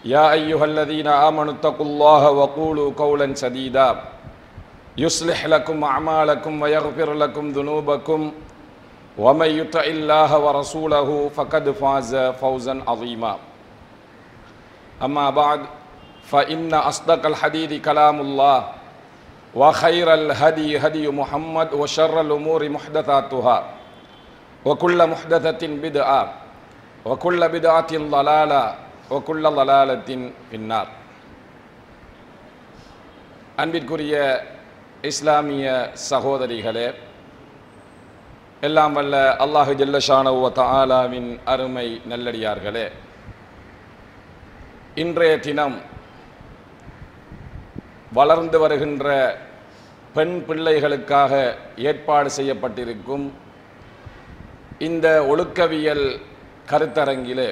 يا أيها الذين آمنوا اتقوا الله وقولوا قولا سديدا يصلح لكم أعمالكم ويغفر لكم ذنوبكم ومن يطع الله ورسوله فقد فاز فوزا عظيما أما بعد فإن أصدق الحديث كلام الله وخير الهدي هدي محمد وشر الأمور محدثاتها وكل محدثة بدعة وكل بدعة ضلالة وكل ضلالة في النار. அன்பிற்குரிய இஸ்லாமிய சகோதரிகளே, எல்லாம் வல்ல அல்லாஹு ஜல்ல ஷானஹு வ தஆலாவின் அருமை நல்லடியார்களே, இன்றைய தினம் வளர்ந்து வருகின்ற பெண் பிள்ளைகளுக்காக ஏற்பாடு செய்யப்பட்டிருக்கும் இந்த ஒழுக்கவியல் கருத்தரங்கிலே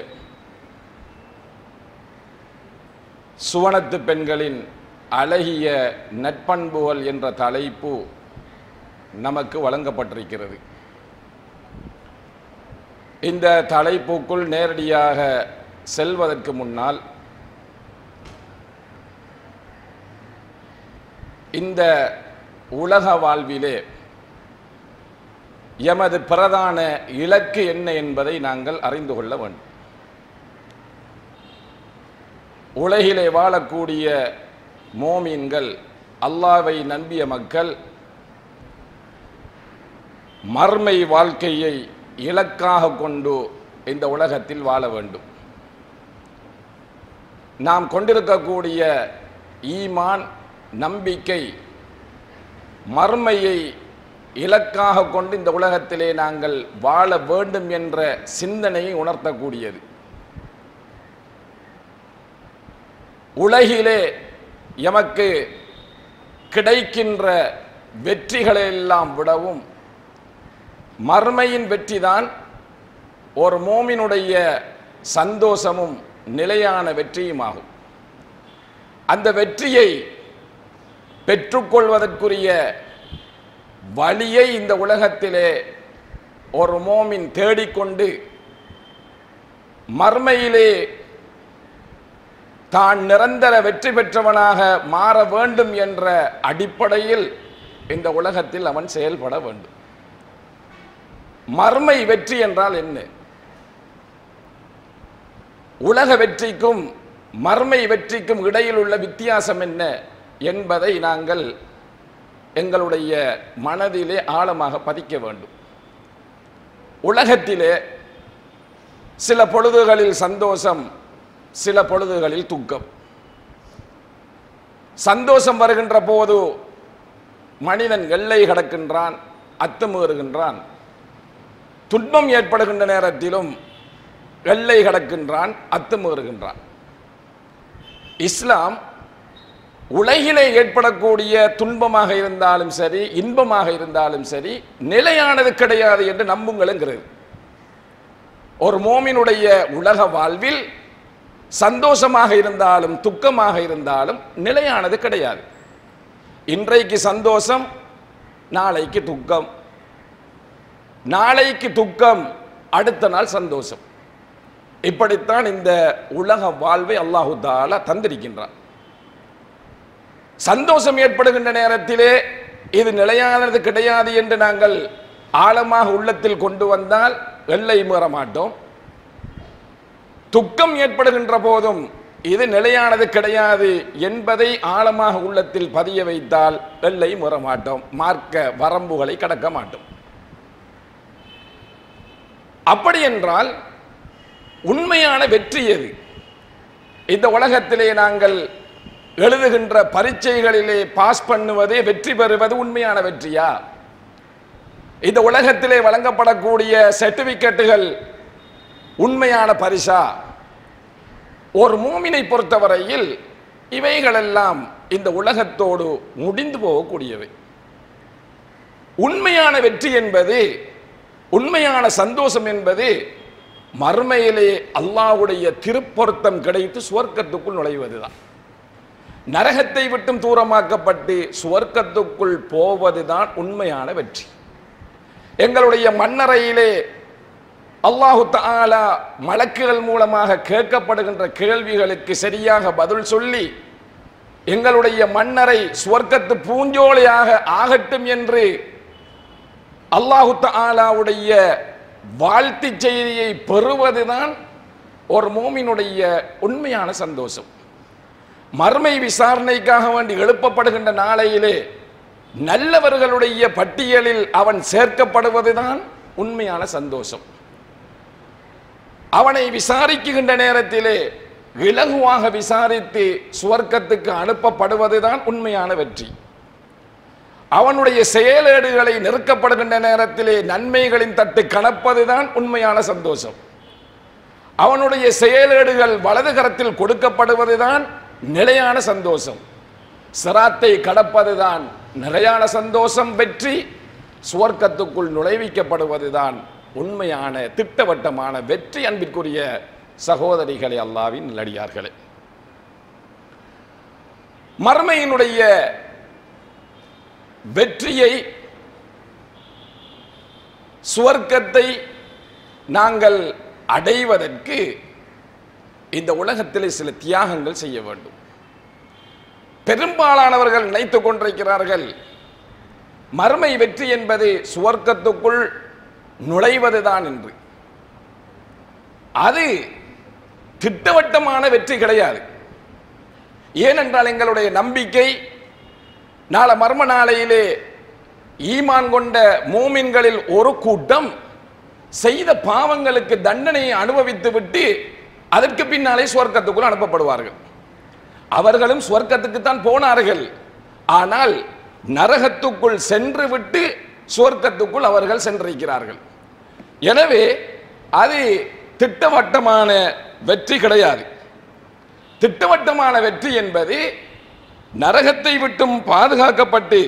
சுவனத்து பெண்களின் அழகிய நற்பண்புகள் என்ற தலைப்பு நமக்கு வழங்கப்பட்டிருக்கிறது. இந்த தலைப்புக்குள் நேரடியாக செல்வதற்கு முன்னால் இந்த உலக வாழ்விலே எமது பிரதான இலக்கு என்ன என்பதை நாங்கள் அறிந்து கொள்ள வேண்டும். உலகிலே வாழக்கூடிய மோமீன்கள், அல்லாஹ்வை நம்பிய மக்கள் மர்மை வாழ்க்கையை இலக்காக கொண்டு இந்த உலகத்தில் வாழ வேண்டும். நாம் கொண்டிருக்கக்கூடிய ஈமான், நம்பிக்கை, மர்மையை இலக்காக கொண்டு இந்த உலகத்திலே நாங்கள் வாழ வேண்டும் என்ற சிந்தனையை உணர்த்தக்கூடியது. உலகிலே எமக்கு கிடைக்கின்ற வெற்றிகளெல்லாம் விடவும் மர்மையின் வெற்றிதான் ஒரு மோமினுடைய சந்தோஷமும் நிலையான வெற்றியுமாகும். அந்த வெற்றியை பெற்றுக்கொள்வதற்குரிய வழியை இந்த உலகத்திலே ஒரு மோமின் தேடிக்கொண்டு மர்மையிலே தான் நிரந்தர வெற்றி பெற்றவனாக மாற வேண்டும் என்ற அடிப்படையில் இந்த உலகத்தில் அவன் செயல்பட வேண்டும். மர்மை வெற்றி என்றால் என்ன? உலக வெற்றிக்கும் மர்மை வெற்றிக்கும் இடையில் உள்ள வித்தியாசம் என்ன என்பதை நாங்கள் எங்களுடைய மனதிலே ஆழமாக பதிக்க வேண்டும். உலகத்திலே சில பொழுதுகளில் சந்தோஷம், சில பொழுதுகளில் துக்கம். சந்தோஷம் வருகின்ற போது மனிதன் எல்லை கடக்கின்றான், அத்துமீறுகின்றான். துன்பம் ஏற்படுகின்ற நேரத்திலும் எல்லை கடக்கின்றான், அத்துமீறுகின்றான். இஸ்லாம் உலகிலே ஏற்படக்கூடிய துன்பமாக இருந்தாலும் சரி, இன்பமாக இருந்தாலும் சரி, நிலையானது கிடையாது என்று நம்புங்களுங்கிறது. ஒரு மோமினுடைய உலக வாழ்வில் சந்தோஷமாக இருந்தாலும் துக்கமாக இருந்தாலும் நிலையானது கிடையாது. இன்றைக்கு சந்தோஷம், நாளைக்கு துக்கம், நாளைக்கு துக்கம், அடுத்த நாள் சந்தோஷம். இப்படித்தான் இந்த உலக வாழ்வை அல்லாஹு தஆலா தந்திருக்கின்றான். சந்தோஷம் ஏற்படுகின்ற நேரத்திலே இது நிலையானது கிடையாது என்று நாங்கள் ஆழமாக உள்ளத்தில் கொண்டு வந்தால் எல்லை மீற மாட்டோம். துக்கம் ஏற்படுகின்ற போதும் இது நிலையானது கிடையாது என்பதை ஆழமாக உள்ளத்தில் பதிய வைத்தால் எல்லை மீற மாட்டோம், மார்க்க வரம்புகளை கடக்க மாட்டோம். அப்படி என்றால் உண்மையான வெற்றி எது? இந்த உலகத்திலே நாங்கள் எழுதுகின்ற பரீட்சைகளிலே பாஸ் பண்ணுவதே வெற்றி பெறுவது உண்மையான வெற்றியா? இந்த உலகத்திலே வழங்கப்படக்கூடிய சர்டிபிகேட்டுகள் உண்மையான பரிசா? ஒரு மூமினை பொறுத்தவரையில் இவைகளெல்லாம் இந்த உலகத்தோடு முடிந்து போகக்கூடியவை. உண்மையான வெற்றி என்பது, உண்மையான சந்தோஷம் என்பது மறுமையிலே அல்லாஹ்வுடைய திருப்பொருத்தம் கிடைத்து சுவர்க்கத்துக்குள் நுழைவதுதான். நரகத்தை விட்டும் தூரமாக்கப்பட்டு சுவர்க்கத்துக்குள் போவதுதான் உண்மையான வெற்றி. எங்களுடைய மண்ணறையிலே அல்லாஹு தஆலா மலக்குகள் மூலமாக கேட்கப்படுகின்ற கேள்விகளுக்கு சரியாக பதில் சொல்லி எங்களுடைய மன்னரை சுவர்க்கத்து பூஞ்சோலையாக ஆகட்டும் என்று அல்லாஹு தஆலாவுடைய வாழ்த்து செய்தியை பெறுவதுதான் ஒரு மூமினுடைய உண்மையான சந்தோஷம். மறுமை விசாரணைக்காக வேண்டி எழுப்பப்படுகின்ற நாளையிலே நல்லவர்களுடைய பட்டியலில் அவன் சேர்க்கப்படுவதுதான் உண்மையான சந்தோஷம். அவனை விசாரிக்கின்ற நேரத்திலே இலகுவாக விசாரித்து சுவர்க்கத்துக்கு அனுப்பப்படுவதுதான் உண்மையான வெற்றி. அவனுடைய செயலேடுகளை நெருக்கப்படுகின்ற நேரத்திலே நன்மைகளின் தட்டு கணப்பதுதான் உண்மையான சந்தோஷம். அவனுடைய செயலேடுகள் வலது கரத்தில் கொடுக்கப்படுவதுதான் நிலையான சந்தோஷம். சிராத்தை கடப்பதுதான் நிலையான சந்தோஷம். வெற்றி சுவர்க்கத்துக்குள் நுழைவிக்கப்படுவதுதான் உண்மையான திட்டவட்டமான வெற்றி. அன்பிற்குரிய சகோதரிகளே, அல்லாஹ்வின் நல்லடியார்களே, மர்மையினுடைய வெற்றியை, சுவர்க்கத்தை நாங்கள் அடைவதற்கு இந்த உலகத்திலே சில தியாகங்கள் செய்ய வேண்டும். பெரும்பாலானவர்கள் நினைத்துக் கொண்டிருக்கிறார்கள் மர்மை வெற்றி என்பது சுவர்க்கத்துக்குள் நுழைவதுதான் என்று. அது திட்டவட்டமான வெற்றி கிடையாது. ஏனென்றால் எங்களுடைய நம்பிக்கை நாளை மர்ம நாளையிலே ஈமான் கொண்ட மூமின்களில் ஒரு கூட்டம் செய்த பாவங்களுக்கு தண்டனையை அனுபவித்து விட்டு அதற்கு பின்னாலே சுவர்க்கத்துக்குள் அனுப்பப்படுவார்கள். அவர்களும் சுவர்க்கத்துக்கு தான் போனார்கள். ஆனால் நரகத்துக்குள் சென்று விட்டு சுவர்க்கத்துக்குள் அவர்கள் சென்றிருக்கிறார்கள். எனவே அது திட்டவட்டமான வெற்றி கிடையாது. திட்டவட்டமான வெற்றி என்பது நரகத்தை விட்டும் பாதுகாக்கப்பட்டு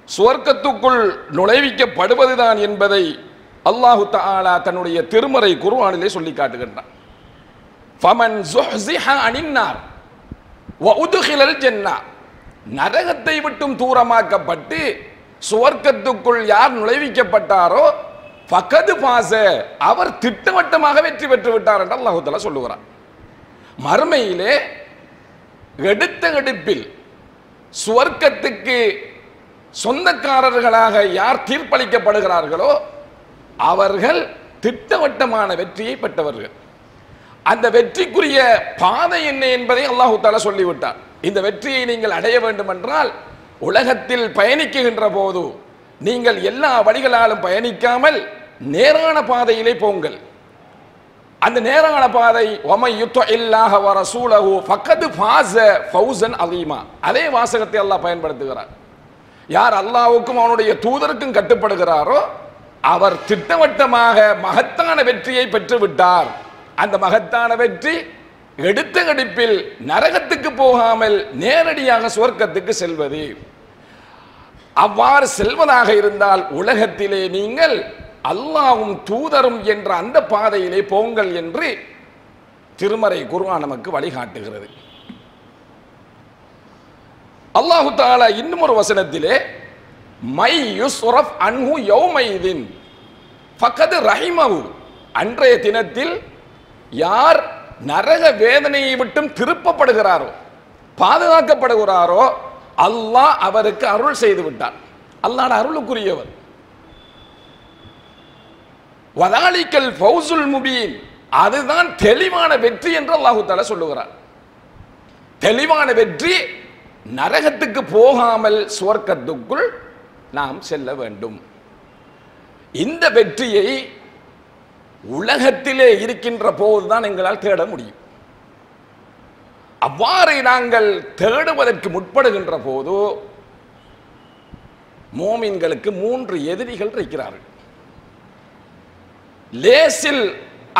சுவர்க்கத்துக்குள் நுழைவிக்கப்படுவதுதான் என்பதை அல்லாஹு தஆலா தன்னுடைய திருமறை குர்ஆனிலே சொல்லி காட்டுகின்றான். ஃபமன் ஸுஹ்ஸிஹ அனின்னார் வ உத்கிலல் ஜன்னah, நரகத்தை விட்டும் தூரமாக்கப்பட்டு சுவர்க்கத்துக்குள் யார் நுழைவிக்கப்பட்டாரோ ஃபகத் ஃபாஸ, அவர் திட்டவட்டமாக வெற்றி பெற்று விட்டார் என்று அல்லாஹ் தஆலா சொல்லுகிறார். மறுமையிலே எடுத்த எடுப்பில் சுவர்க்கத்துக்கு சொந்தக்காரர்களாக யார் தீர்ப்பளிக்கப்படுகிறார்களோ அவர்கள் திட்டவட்டமான வெற்றியை பெற்றவர்கள். அந்த வெற்றிக்குரிய பாதை என்ன என்பதை அல்லாஹ் தஆலா சொல்லிவிட்டார். இந்த வெற்றியை நீங்கள் அடைய வேண்டும் என்றால் உலகத்தில் பயணிக்கின்ற போது நீங்கள் எல்லா வழிகளாலும் பயணிக்காமல் நேரான பாதையிலே போங்கள். அந்த நேரான பாதை வமை யுத்தஇல்லாஹ வ ரசூலஹு ஃபகத் ஃபாஸ ஃபௌஸன் அஸீமா. அதே வாசகத்தை அல்லாஹ் பயன்படுத்துகிறார். யார் அல்லாஹ்வுக்கும் அவனுடைய தூதருக்கும் கட்டுப்படுகிறாரோ அவர் திட்டவட்டமாக மகத்தான வெற்றியை பெற்று விட்டார். அந்த மகத்தான வெற்றி எடுத்த கடிப்பில் நரகத்துக்கு போகாமல் நேரடியாக சுவர்க்கத்துக்கு செல்வது. அவ்வாறு செல்வதாக இருந்தால் உலகத்திலே நீங்கள் அல்லாஹ்வும் தூதரும் என்ற அந்த பாதையிலே போங்கள் என்று திருமறை குர்ஆன் நமக்கு வழிகாட்டுகிறது. அல்லாஹ் தஆலா இன்னும் ஒரு வசனத்திலே மை யுஸ்ரஃப் அன்ஹு யௌமைதின் ஃபகத் ரஹிமஹு, அன்றைய தினத்தில் யார் நரக வேதனையை விட்டும் திருப்பப்படுகிறாரோ பாதுகாக்கப்படுகிறாரோ அல்லாஹ் அவருக்கு அருள் செய்து விட்டார். அல்லாஹ் அருளுக்குரியவர். வதாலிக்கல் ஃபௌசுல் முபீன், அதுதான் தெளிவான வெற்றி என்று அல்லாஹ் தஆலா சொல்லுகிறார். தெளிவான வெற்றி நரகத்துக்கு போகாமல் சுவர்க்கத்துக்குள் நாம் செல்ல வேண்டும். இந்த வெற்றியை உலகத்திலே இருக்கின்ற போதுதான் எங்களால் தேட முடியும். அவ்வாறு நாங்கள் தேடுவதற்கு முற்படுகின்ற போது மோமின்களுக்கு 3 எதிரிகள் இருக்கிறார்கள். லேசில்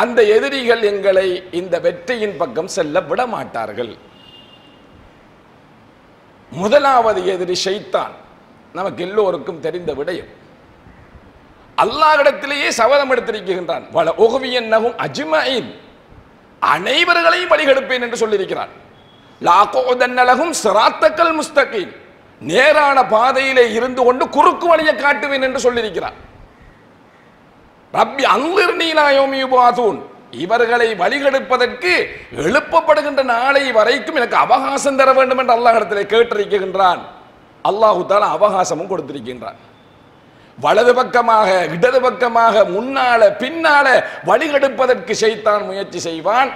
அந்த எதிரிகள் எங்களை இந்த வெற்றியின் பக்கம் செல்ல விட மாட்டார்கள். முதலாவது எதிரி ஷைத்தான். நமக்கு எல்லோருக்கும் தெரிந்த விடயம். அல்லாஹ்விடத்திலேயே சபதம் எடுத்திருக்கின்றான். வல உஹ்வியன்னஹும் அஜ்மஈன், அனைவர்களையும் வழிகெடுப்பேன் என்று சொல்லியிருக்கிறான். லாகூதன்ன லஹும் ஸிராத்தக்கல் முஸ்தகீம், நேரான பாதையிலே இருந்து கொண்டு குறுக்கு வழியை காட்டுவேன் என்று சொல்லியிருக்கிறான். ரப்பி அன்லிர்னி இலா யௌமி யுபஅஸூன், இவர்களை வழிகெடுப்பதற்கு எழுப்பப்படுகின்ற நாளை வரைக்கும் எனக்கு அவகாசம் தர வேண்டும் என்று அல்லாஹ்விடத்தில் கேட்டிருக்கின்றான். அல்லாஹு தஆலா அவகாசமும் கொடுத்திருக்கின்றான். வலது பக்கமாக இடது பக்கமாக முன்னால பின்னால வழிகெடுப்பதற்கு ஷைத்தான் முயற்சி செய்வான்.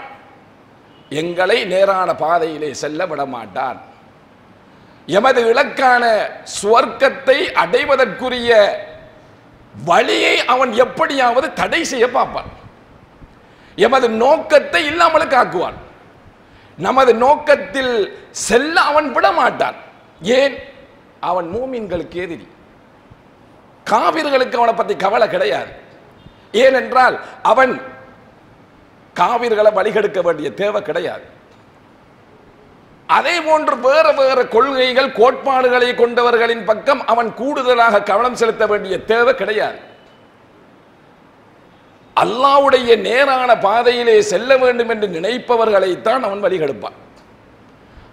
எங்களை நேரான பாதையிலே செல்ல விட மாட்டான். எமது இலக்கான சுவர்க்கத்தை அடைவதற்குரிய வழியை அவன் எப்படியாவது தடை செய்ய பார்ப்பான். எமது நோக்கத்தை இல்லாமல் காக்குவான். நமது நோக்கத்தில் செல்ல அவன் விட மாட்டான். ஏன்? அவன் மூமின்களுக்கு எதிரி. காவிர்களுக்கு அவனை பற்றி கவலை கிடையாது. ஏனென்றால் அவன் காவிர்களை வழிகெடுக்க வேண்டிய தேவை கிடையாது. அதே போன்று வேறு வேறு கொள்கைகள் கோட்பாடுகளை கொண்டவர்களின் பக்கம் அவன் கூடுதலாக கவனம் செலுத்த வேண்டிய தேவை கிடையாது. அல்லாஹ்வுடைய நேரான பாதையிலே செல்ல வேண்டும் என்று நினைப்பவர்களைத்தான் அவன் வழிகெடுப்பான்.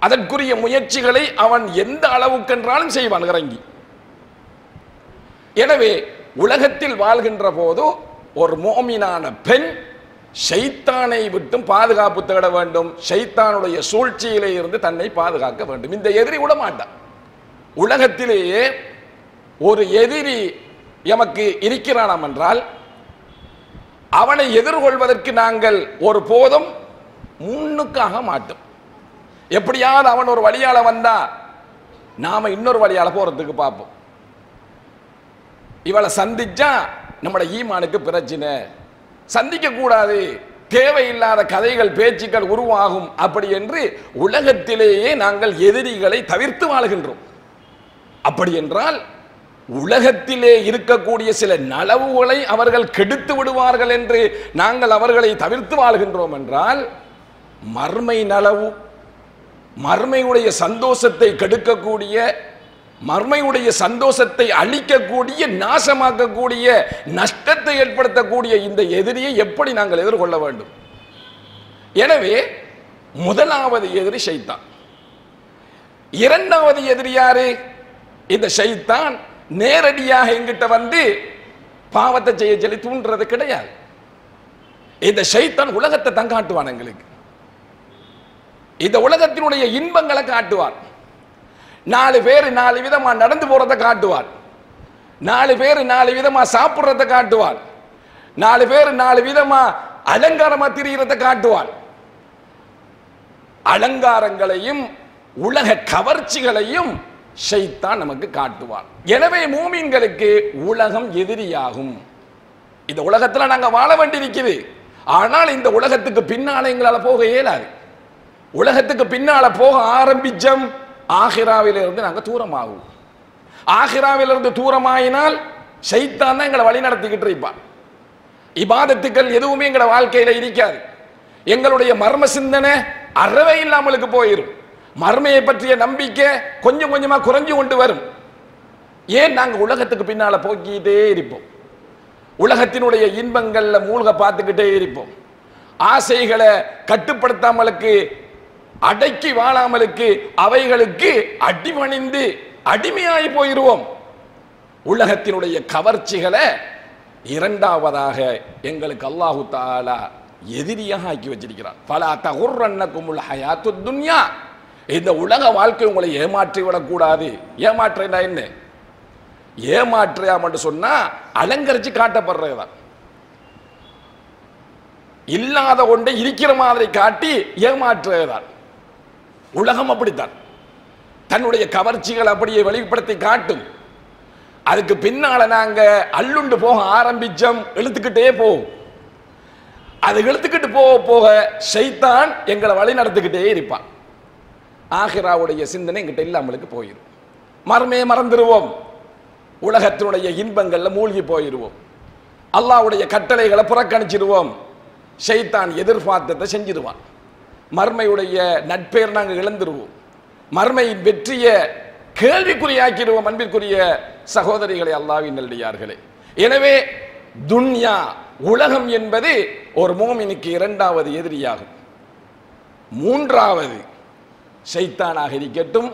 அதற்குரிய முயற்சிகளை அவன் எந்த அளவுக்கென்றாலும் செய்வான் இறங்கி. எனவே உலகத்தில் வாழ்கின்ற போது ஒரு மோமினான பெண் ஷைத்தானை விட்டும் பாதுகாப்பு தேட வேண்டும். ஷைத்தானுடைய சூழ்ச்சியிலே இருந்து தன்னை பாதுகாக்க வேண்டும். இந்த எதிரி விட மாட்டான். உலகத்திலேயே ஒரு எதிரி எமக்கு இருக்கிறானாம் என்றால் அவனை எதிர்கொள்வதற்கு நாங்கள் ஒரு போதும் முன்னுக்காக மாட்டோம். எப்படியாவது அவன் ஒரு வழியால வந்தா நாம இன்னொரு வழியால போறதுக்கு பார்ப்போம். இவளை சந்திச்சா நம்முடைய ஈமானுக்கு பிரச்சனை, சந்திக்க கூடாது, தேவையில்லாத கதைகள் பேச்சுக்கள் உருவாகும், அப்படி என்று உலகத்திலேயே நாங்கள் எதிரிகளை தவிர்த்து வாழ்கின்றோம். அப்படி என்றால் உலகத்திலே இருக்கக்கூடிய சில நலவுகளை அவர்கள் கெடுத்து விடுவார்கள் என்று நாங்கள் அவர்களை தவிர்த்து வாழ்கின்றோம் என்றால் மர்மை நலவு, மர்மையுடைய சந்தோஷத்தை கெடுக்கக்கூடிய, மர்மையுடைய சந்தோஷத்தை அழிக்கக்கூடிய, நாசமாக்கக்கூடிய, நஷ்டத்தை ஏற்படுத்தக்கூடிய இந்த எதிரியை எப்படி நாங்கள் எதிர்கொள்ள வேண்டும்? எனவே முதலாவது எதிரி ஷைத்தான். இரண்டாவது எதிரி யாரு? இந்த ஷைத்தான் நேரடியாக எங்கிட்ட வந்து பாவத்தை செய்ய சொல்லி தூண்டுறது கிடையாது. இந்த ஷைத்தான் உலகத்தை தான் காட்டுவான் எங்களுக்கு. இந்த உலகத்தினுடைய இன்பங்களை காட்டுவான். 4 பேர் 4 விதமா நடந்து போறதை காட்டுவான். 4 பேர் 4 விதமா சாப்பிடுறதை காட்டுவான். 4 பேர் 4 விதமா அலங்காரமா திரிகிறதை காட்டுவான். அலங்காரங்களையும் உலக கவர்ச்சிகளையும் ஷைத்தான் நமக்கு காட்டுவான். எனவே மூமின்களுக்கு உலகம் எதிரியாகும். இந்த உலகத்துல நாங்க வாழ வேண்டியிருக்குது. ஆனால் இந்த உலகத்துக்கு பின்னால எங்களால போக இயலாது. உலகத்துக்கு பின்னால போக ஆரம்பிச்சோம், ஆகிராவிலிருந்து நாங்க தூரமாகும். ஆகிராவிலிருந்து தூரமாயினால் ஷைத்தான் தான் எங்களை வழி நடத்திக்கிட்டு இருப்பான். இபாதத்துக்கள் எதுவுமே எங்களோட வாழ்க்கையில இருக்காது. எங்களுடைய மர்ம சிந்தனை அறவே இல்லாமலுக்கு போயிடும். மர்மையை பற்றிய நம்பிக்கை கொஞ்சம் கொஞ்சமா குறைஞ்சு கொண்டு வரும். ஏன்? நாங்க உலகத்துக்கு பின்னால போக்கிட்டே இருப்போம். உலகத்தினுடைய இன்பங்கள்ல மூழ்க பார்த்துக்கிட்டே இருப்போம். ஆசைகளை கட்டுப்படுத்தாமலுக்கு, அடக்கி வாழாமலுக்கு, அவைகளுக்கு அடிபணிந்து அடிமையாகி போயிருவோம். உலகத்தினுடைய கவர்ச்சிகளை இரண்டாவதாக எங்களுக்கு அல்லாஹு தஆலா எதிரியாக ஆக்கி வச்சிருக்கிறான். ஃபலா தகுர்ரன்னகுமுல் ஹயாத்துத் துன்யா, இந்த உலக வாழ்க்கை உங்களை ஏமாற்றி விடக்கூடாது. ஏமாற்றா என்ன? ஏமாற்றையாமட்டு சொன்னா அலங்கரிச்சு காட்டப்படுறதுதான். இல்லாத ஒன்றை இருக்கிற மாதிரி காட்டி ஏமாற்றுதான். உலகம் அப்படித்தான். தன்னுடைய கவர்ச்சிகள் அப்படியே வெளிப்படுத்தி காட்டும். அதுக்கு பின்னால நாங்க அள்ளுண்டு போக ஆரம்பிச்சோம், இழுத்துக்கிட்டே போவோம். அது இழுத்துக்கிட்டு போக போக ஷைத்தான் எங்களை வழி நடத்திக்கிட்டே இருப்பான். ஆகிராவுடைய சிந்தனை எங்கிட்ட இல்லாமலுக்கு போயிடும். மர்மையை மறந்துடுவோம். உலகத்தினுடைய இன்பங்கள்ல மூழ்கி போயிடுவோம். அல்லாஹ்வுடைய கட்டளைகளை புறக்கணிச்சிடுவோம். ஷைத்தான் எதிர்பார்த்ததை செஞ்சிடுவான். மர்மையுடைய நட்பேர் நாங்கள் இழந்துருவோம். மர்மையின் வெற்றியை கேள்விக்குறியாக்கிடுவோம். அன்பிற்குரிய சகோதரிகளை, அல்லாஹ்வின் நல்லடியார்களே, எனவே துன்யா உலகம் என்பது ஒரு மோமினுக்கு இரண்டாவது எதிரியாகும். மூன்றாவது ஷைத்தானாக இருக்கட்டும்,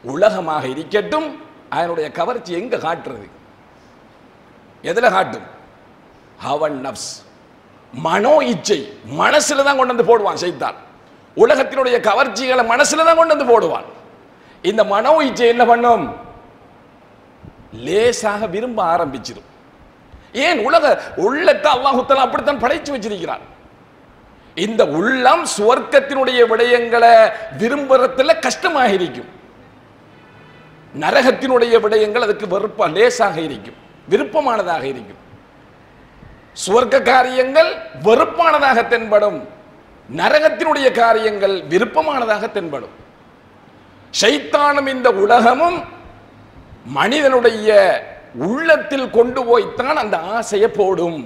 உலகமாக இருக்கட்டும், அதனுடைய கவர்ச்சி எங்க காட்டுறது? எதுல காட்டும்? ஹவன் நப்ஸ், மனோ இச்சை, மனசுல தான் கொண்டு வந்து போடுவான் சைத்தான். உலகத்தினுடைய கவர்ச்சிகளை மனசுல தான் கொண்டு வந்து போடுவான். இந்த மனோ இச்சை என்ன பண்ணும்? லேசாக விரும்ப ஆரம்பிச்சிடும். ஏன்? உள்ளத்தை அல்லாஹ் தஆலா அப்படித்தான் படைச்சு வச்சிருக்கிறான். இந்த உள்ளம் சுவர்க்கத்தினுடைய விடயங்களை விரும்புறதுல கஷ்டமாக இருக்கும், நரகத்தினுடைய விடயங்கள் அதுக்கு லேசாக இருக்கும், விருப்பமானதாக இருக்கும். சுவர்க்க காரியங்கள் வெறுப்பானதாக தென்படும், நரகத்தினுடைய காரியங்கள் விருப்பமானதாக தென்படும். ஷைத்தானும் இந்த உலகமும் மனிதனுடைய உள்ளத்தில் கொண்டு போய்த்தான் அந்த ஆசையை போடும்.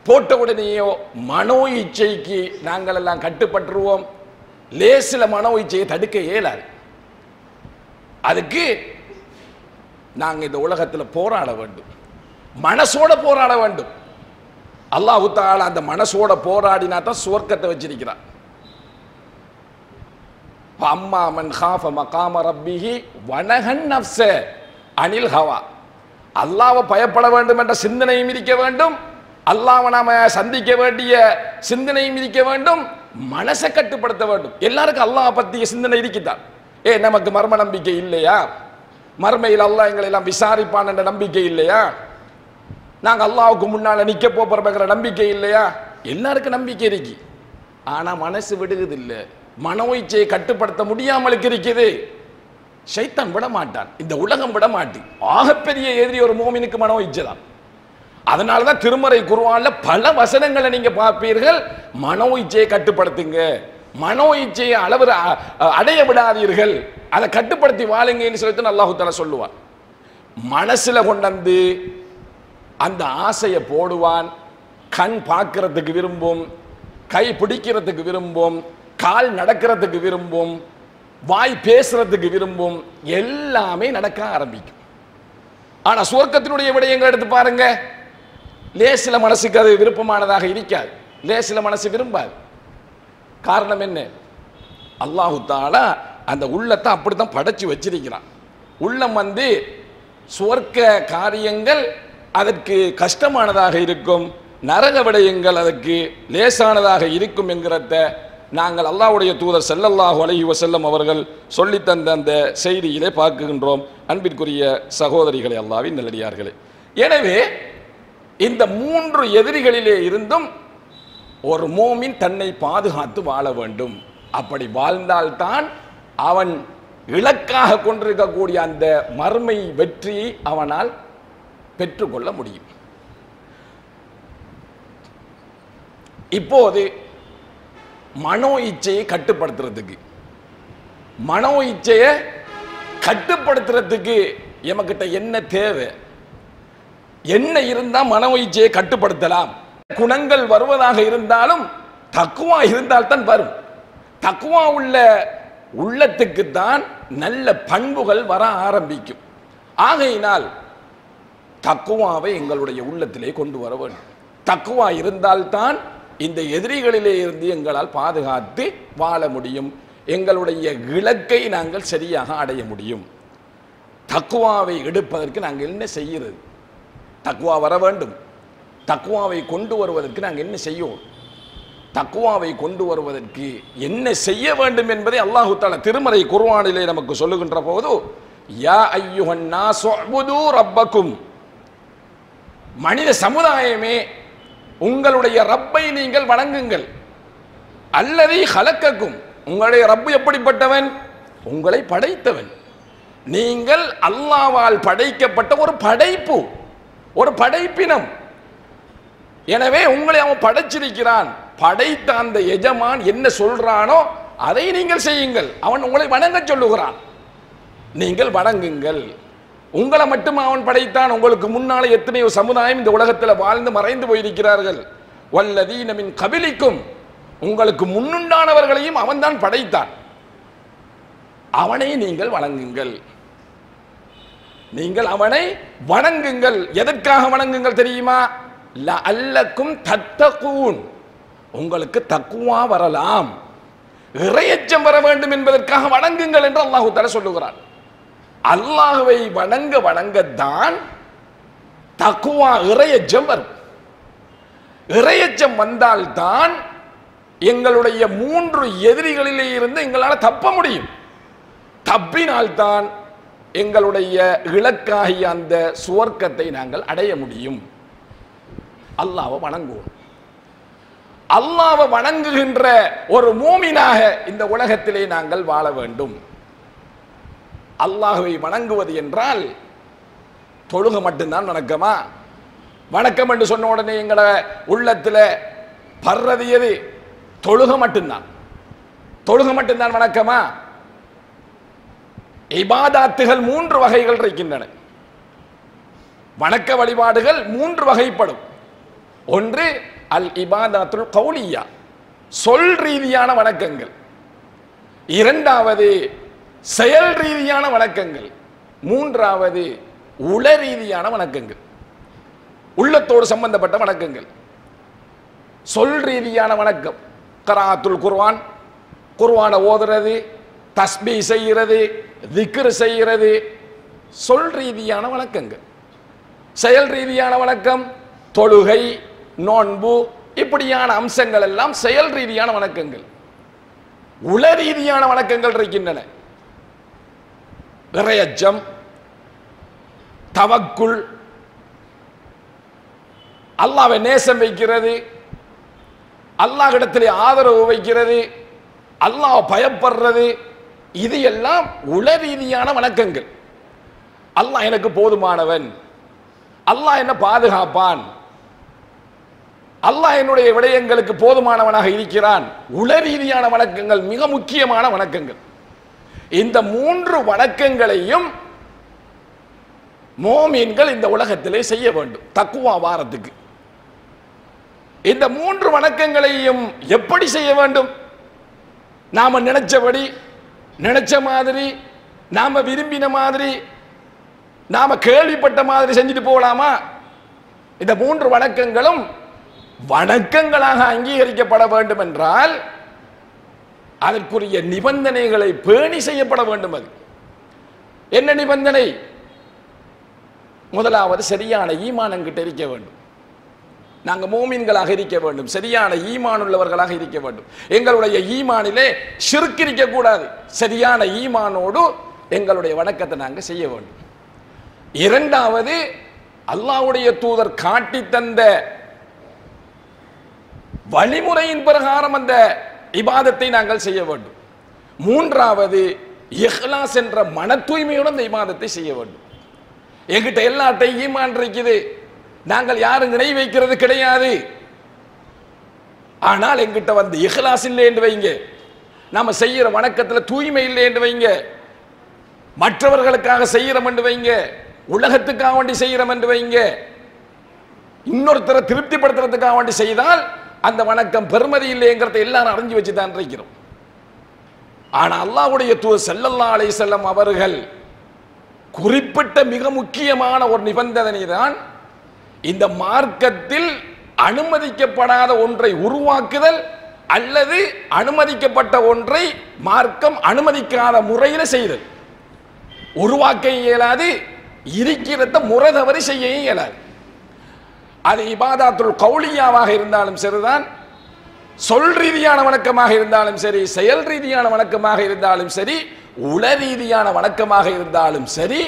போட்ட உடனேயோ மனோ இச்சைக்கு நாங்கள் எல்லாம் கட்டுப்பட்டுருவோம். லேசில் மனோ இச்சையை தடுக்க இயலாது. அதுக்கு நாங்கள் இந்த உலகத்தில் போராட வேண்டும், மனசோட போராட வேண்டும். அல்லாஹ் தஆலா அந்த மனசோட போராடினா தான் சுவர்க்கத்தை வச்சிருக்கிறார். அம்மா மன் காஃப மகாம ரப்பிஹி வனஹன் நஃப்ஸ அனில் ஹவா. அல்லாஹ்வை பயப்பட வேண்டும் என்ற சிந்தனையும் இருக்க வேண்டும், அல்லாஹ்வை நாம சந்திக்க வேண்டிய சிந்தனையும் இருக்க வேண்டும், மனசை கட்டுப்படுத்த வேண்டும். எல்லாருக்கும் அல்லாஹ் பற்றிய சிந்தனை இருக்குதான். நமக்கு மர்ம நம்பிக்கை இல்லையா? மர்மையில் அல்லாஹ் எங்களை எல்லாம் விசாரிப்பான் என்ற நம்பிக்கை இல்லையா? நாங்க அல்லாஹ்வுக்கு முன்னால நிக்க போறோம்ங்கிற நம்பிக்கை இல்லையா? எல்லாருக்கும் நம்பிக்கை இருக்கு. ஆனா மனசு விடுகிறது இல்லை, மனோ இச்சையை கட்டுப்படுத்த முடியாமல் இருக்குது. ஷைத்தான் விட மாட்டான், இந்த உலகம் விட மாட்டி. ஆகப்பெரிய எதிரி ஒரு மோமினுக்கு மனோ இச்சை தான். அதனாலதான் திருமறை குர்ஆன்ல பல வசனங்களை நீங்க பார்ப்பீர்கள், மனோ இச்சையை கட்டுப்படுத்துங்க, மனோ இச்சையை அடைய விடாதீர்கள், அதை கட்டுப்படுத்தி வாழுங்கன்னு சொல்லிட்டு அல்லாஹ் தஆலா சொல்லுவான். மனசுல கொண்டு அந்த ஆசையை போடுவான். கண் பார்க்கிறதுக்கு விரும்பும், கை பிடிக்கிறதுக்கு விரும்பும், கால் நடக்கிறதுக்கு விரும்பும், வாய் பேசுறதுக்கு விரும்பும், எல்லாமே நடக்க ஆரம்பிக்கும். ஆனா சுவர்க்கத்தினுடைய விடயங்கள் எடுத்து பாருங்க, லேசில மனசுக்கு அது விருப்பமானதாக இருக்காது, லேசில மனசு விரும்பாது. காரணம் என்ன? அல்லாஹ் தஆலா அந்த உள்ளத்தை அப்படித்தான் படைச்சு வச்சிருக்கிறான். உள்ளம் சுவர்க்க காரியங்கள் அதற்கு கஷ்டமானதாக இருக்கும், நரக விடயங்கள் அதற்கு லேசானதாக இருக்கும் என்கிறத நாங்கள் அல்லாஹ்வுடைய தூதர் ஸல்லல்லாஹு அலைஹி வஸல்லம் அவர்கள் சொல்லி தந்த அந்த செய்தியிலே பார்க்கின்றோம். அன்பிற்குரிய சகோதரிகளே, அல்லாஹ்வின் நல்லடியார்களே, எனவே இந்த மூன்று எதிரிகளிலே இருந்தும் ஒரு மோமின் தன்னை பாதுகாத்து வாழ வேண்டும். அப்படி வாழ்ந்தால்தான் அவன் இலக்காக கொண்டிருக்கக்கூடிய அந்த மறுமை வெற்றியை அவனால் பெற்றுக்கொள்ள முடியும். இப்போது மனோ இச்சையை கட்டுப்படுத்துறதுக்கு, மனோ இச்சையை கட்டுப்படுத்துறதுக்கு எமக்கிட்ட என்ன தேவை, என்ன இருந்தா மனோ இச்சையை கட்டுப்படுத்தலாம்? குணங்கள் வருவதாக இருந்தாலும் தக்குவா இருந்தால்தான் வரும். தக்குவா உள்ள உள்ளத்துக்கு தான் நல்ல பண்புகள் வர ஆரம்பிக்கும். ஆகையினால் தக்குவாவை எங்களுடைய உள்ளத்திலே கொண்டு வர வேண்டும். தக்குவா இருந்தால்தான் இந்த எதிரிகளிலே இருந்து எங்களால் பாதுகாத்து வாழ முடியும், எங்களுடைய இலக்கை நாங்கள் சரியாக அடைய முடியும். தக்குவாவை எடுப்பதற்கு நாங்கள் என்ன செய்கிறது? தக்குவா வர வேண்டும். தக்குவாவை கொண்டு வருவதற்கு நாங்கள் என்ன செய்வோம்? தக்குவாவை கொண்டு வருவதற்கு என்ன செய்ய வேண்டும் என்பதை அல்லாஹ் தஆலா திருமறை குர்ஆனிலே நமக்கு சொல்லுகின்ற போது, யா அய்யுஹன் நாஸு உஅ்புது ரப்பக்கும், மனித சமுதாயமே உங்களுடைய ரப்பை நீங்கள் வணங்குங்கள். அல்லதி ஹலக்கக்கும், உங்களுடைய ரப்பு எப்படிப்பட்டவன்? உங்களை படைத்தவன். நீங்கள் அல்லாஹ்வால் படைக்கப்பட்ட ஒரு படைப்பு, ஒரு படைப்பினம். எனவே உங்களை அவன் படைச்சிருக்கிறான். படைத்த அந்த எஜமான் என்ன சொல்றானோ அதை நீங்கள் செய்யுங்கள். அவன் உங்களை வணங்க சொல்லுகிறான், நீங்கள் வணங்குங்கள். உங்களை மட்டும் அவன் படைத்தான். உங்களுக்கு முன்னாலே எத்தனையோ சமுதாயம் இந்த உலகத்தில் வாழ்ந்து மறைந்து போயிருக்கிறார்கள். வல்லதீன மின் கபிலிக்கும், உங்களுக்கு முன்னுண்டானவர்களையும் அவன் தான் படைத்தான். அவனை நீங்கள் வணங்குங்கள், நீங்கள் அவனை வணங்குங்கள். எதற்காக வணங்குங்கள் தெரியுமா? லஅல்லக்கும் தத்தகூன், உங்களுக்கு தக்குவா வரலாம், இறையச்சம் வர வேண்டும் என்பதற்காக வணங்குங்கள் என்று அல்லாஹ் தஆலா சொல்லுகிறார். அல்லாஹ்வை வணங்க வணங்கத்தான் தக்குவா இறையச்சம் வரும். இறையச்சம் வந்தால்தான் எங்களுடைய 3 எதிரிகளிலே இருந்து எங்களால் தப்ப முடியும். தப்பினால்தான் எங்களுடைய இலக்காகிய அந்த சுவர்க்கத்தை நாங்கள் அடைய முடியும். அல்லாஹ்வை வணங்குவோம். அல்லாஹ்வை வணங்குகின்ற ஒரு மூமினாக இந்த உலகத்திலே நாங்கள் வாழ வேண்டும். அல்லாஹ்வை வணங்குவது என்றால் தொழுகை மட்டும்தான் வணக்கமா? வணக்கம் என்று சொன்ன உடனே எங்கள உள்ளத்தில் பர்றது எது? தொழுகை மட்டும்தான். தொழுகை மட்டும்தான் வணக்கமா? இபாதாத்துகள் 3 வகைகள் இருக்கின்றன. வணக்க வழிபாடுகள் 3 வகைப்படும். ஒன்று அல் இபாதாத்துல் கௌலியா, சொல் ரீதியான வணக்கங்கள். இரண்டாவது செயல் ரீதியான வணக்கங்கள். மூன்றாவது உள ரீதியான வணக்கங்கள், உள்ளத்தோடு சம்பந்தப்பட்ட வணக்கங்கள். சொல் ரீதியான வணக்கம் கராத்துல் குர்ஆன், குர்ஆனை ஓதுறது, தஸ்பீ செய்கிறது, திக்ர் செய்கிறது, சொல் ரீதியான வணக்கங்கள். செயல் ரீதியான வணக்கம் தொழுகை, நோன்பு, இப்படியான அம்சங்கள் எல்லாம் செயல் ரீதியான வணக்கங்கள். உள ரீதியான வணக்கங்கள் இருக்கின்றன. இறையச்சம், தவக்குல், அல்லாஹ்வை நேசம் வைக்கிறது, அல்லாஹ்விடத்திலே ஆதரவு வைக்கிறது, அல்லாஹ் பயப்படுறது, இது எல்லாம் உள ரீதியான வணக்கங்கள். அல்லாஹ் எனக்கு போதுமானவன், அல்லாஹ் என்ன பாதுகாப்பான், அல்லாஹ் என்னுடைய விடயங்களுக்கு போதுமானவனாக இருக்கிறான். உள ரீதியான வணக்கங்கள் மிக முக்கியமான வணக்கங்கள். இந்த 3 வணக்கங்களையும் மோமீன்கள் இந்த உலகத்திலே செய்ய வேண்டும் தக்குவா வாரத்துக்கு. இந்த 3 வணக்கங்களையும் எப்படி செய்ய வேண்டும்? நாம நினைச்சபடி, நினைச்ச மாதிரி, நாம விரும்பின மாதிரி, நாம கேள்விப்பட்ட மாதிரி செஞ்சுட்டு போகலாமா? இந்த 3 வணக்கங்களும் வணக்கங்களாக அங்கீகரிக்கப்பட வேண்டும் என்றால் அதற்குரிய நிபந்தனைகளை பேணி செய்யப்பட வேண்டும். அது என்ன நிபந்தனை? முதலாவது சரியான ஈமான் என்கிட்ட இருக்க வேண்டும். நாங்கள் மூமின்களாக இருக்க வேண்டும், சரியான ஈமான் உள்ளவர்களாக இருக்க வேண்டும். எங்களுடைய ஈமானிலே ஷிர்க் இருக்கக்கூடாது. சரியான ஈமானோடு எங்களுடைய வணக்கத்தை நாங்கள் செய்ய வேண்டும். இரண்டாவது, அல்லாஹ்வுடைய தூதர் காட்டி தந்த வழிமுறையின் பிரகாரம் அந்த இபாதத்தை நாங்கள் செய்ய வேண்டும். மூன்றாவது, இஹ்லாஸ் என்ற மன தூய்மையுடன் அந்த இபாதத்தை செய்ய வேண்டும். எங்கிட்ட எல்லாத்தையும் ஈமான் இருக்குது, நாங்கள் யாரும் இணை வைக்கிறது கிடையாது, ஆனால் எங்கிட்ட வந்து இஹ்லாஸ் இல்லை என்று வைங்க, நாம செய்யற வணக்கத்தில் தூய்மை இல்லை என்று வைங்க, மற்றவர்களுக்காக செய்யறோம் என்று வைங்க, உலகத்துக்காக வேண்டி செய்யறோம் என்று வைங்க, இன்னொருத்தரை திருப்திப்படுத்துறதுக்காக வேண்டி செய்தால் அந்த வணக்கம் பெருமதி இல்லைங்கிறத எல்லாரும் அறிஞ்சு வச்சுதான் இருக்கிறோம். ஆனா அல்லாஹ்வுடைய தூதர் ஸல்லல்லாஹு அலைஹி வஸல்லம் அவர்கள் குறிப்பிட்ட மிக முக்கியமான ஒரு நிபந்தனை தான் இந்த மார்க்கத்தில் அனுமதிக்கப்படாத ஒன்றை உருவாக்குதல் அல்லது அனுமதிக்கப்பட்ட ஒன்றை மார்க்கம் அனுமதிக்காத முறையில் செய்தல். உருவாக்க இயலாது, இருக்கிறத முறை தவறி செய்ய இயலாது. அது இபாதாத்துல் கௌலியாவாக இருந்தாலும் சரிதான், சொல் ரீதியான வணக்கமாக இருந்தாலும் சரி, செயல் ரீதியான வணக்கமாக இருந்தாலும் சரி, உள ரீதியான வணக்கமாக இருந்தாலும் சரி,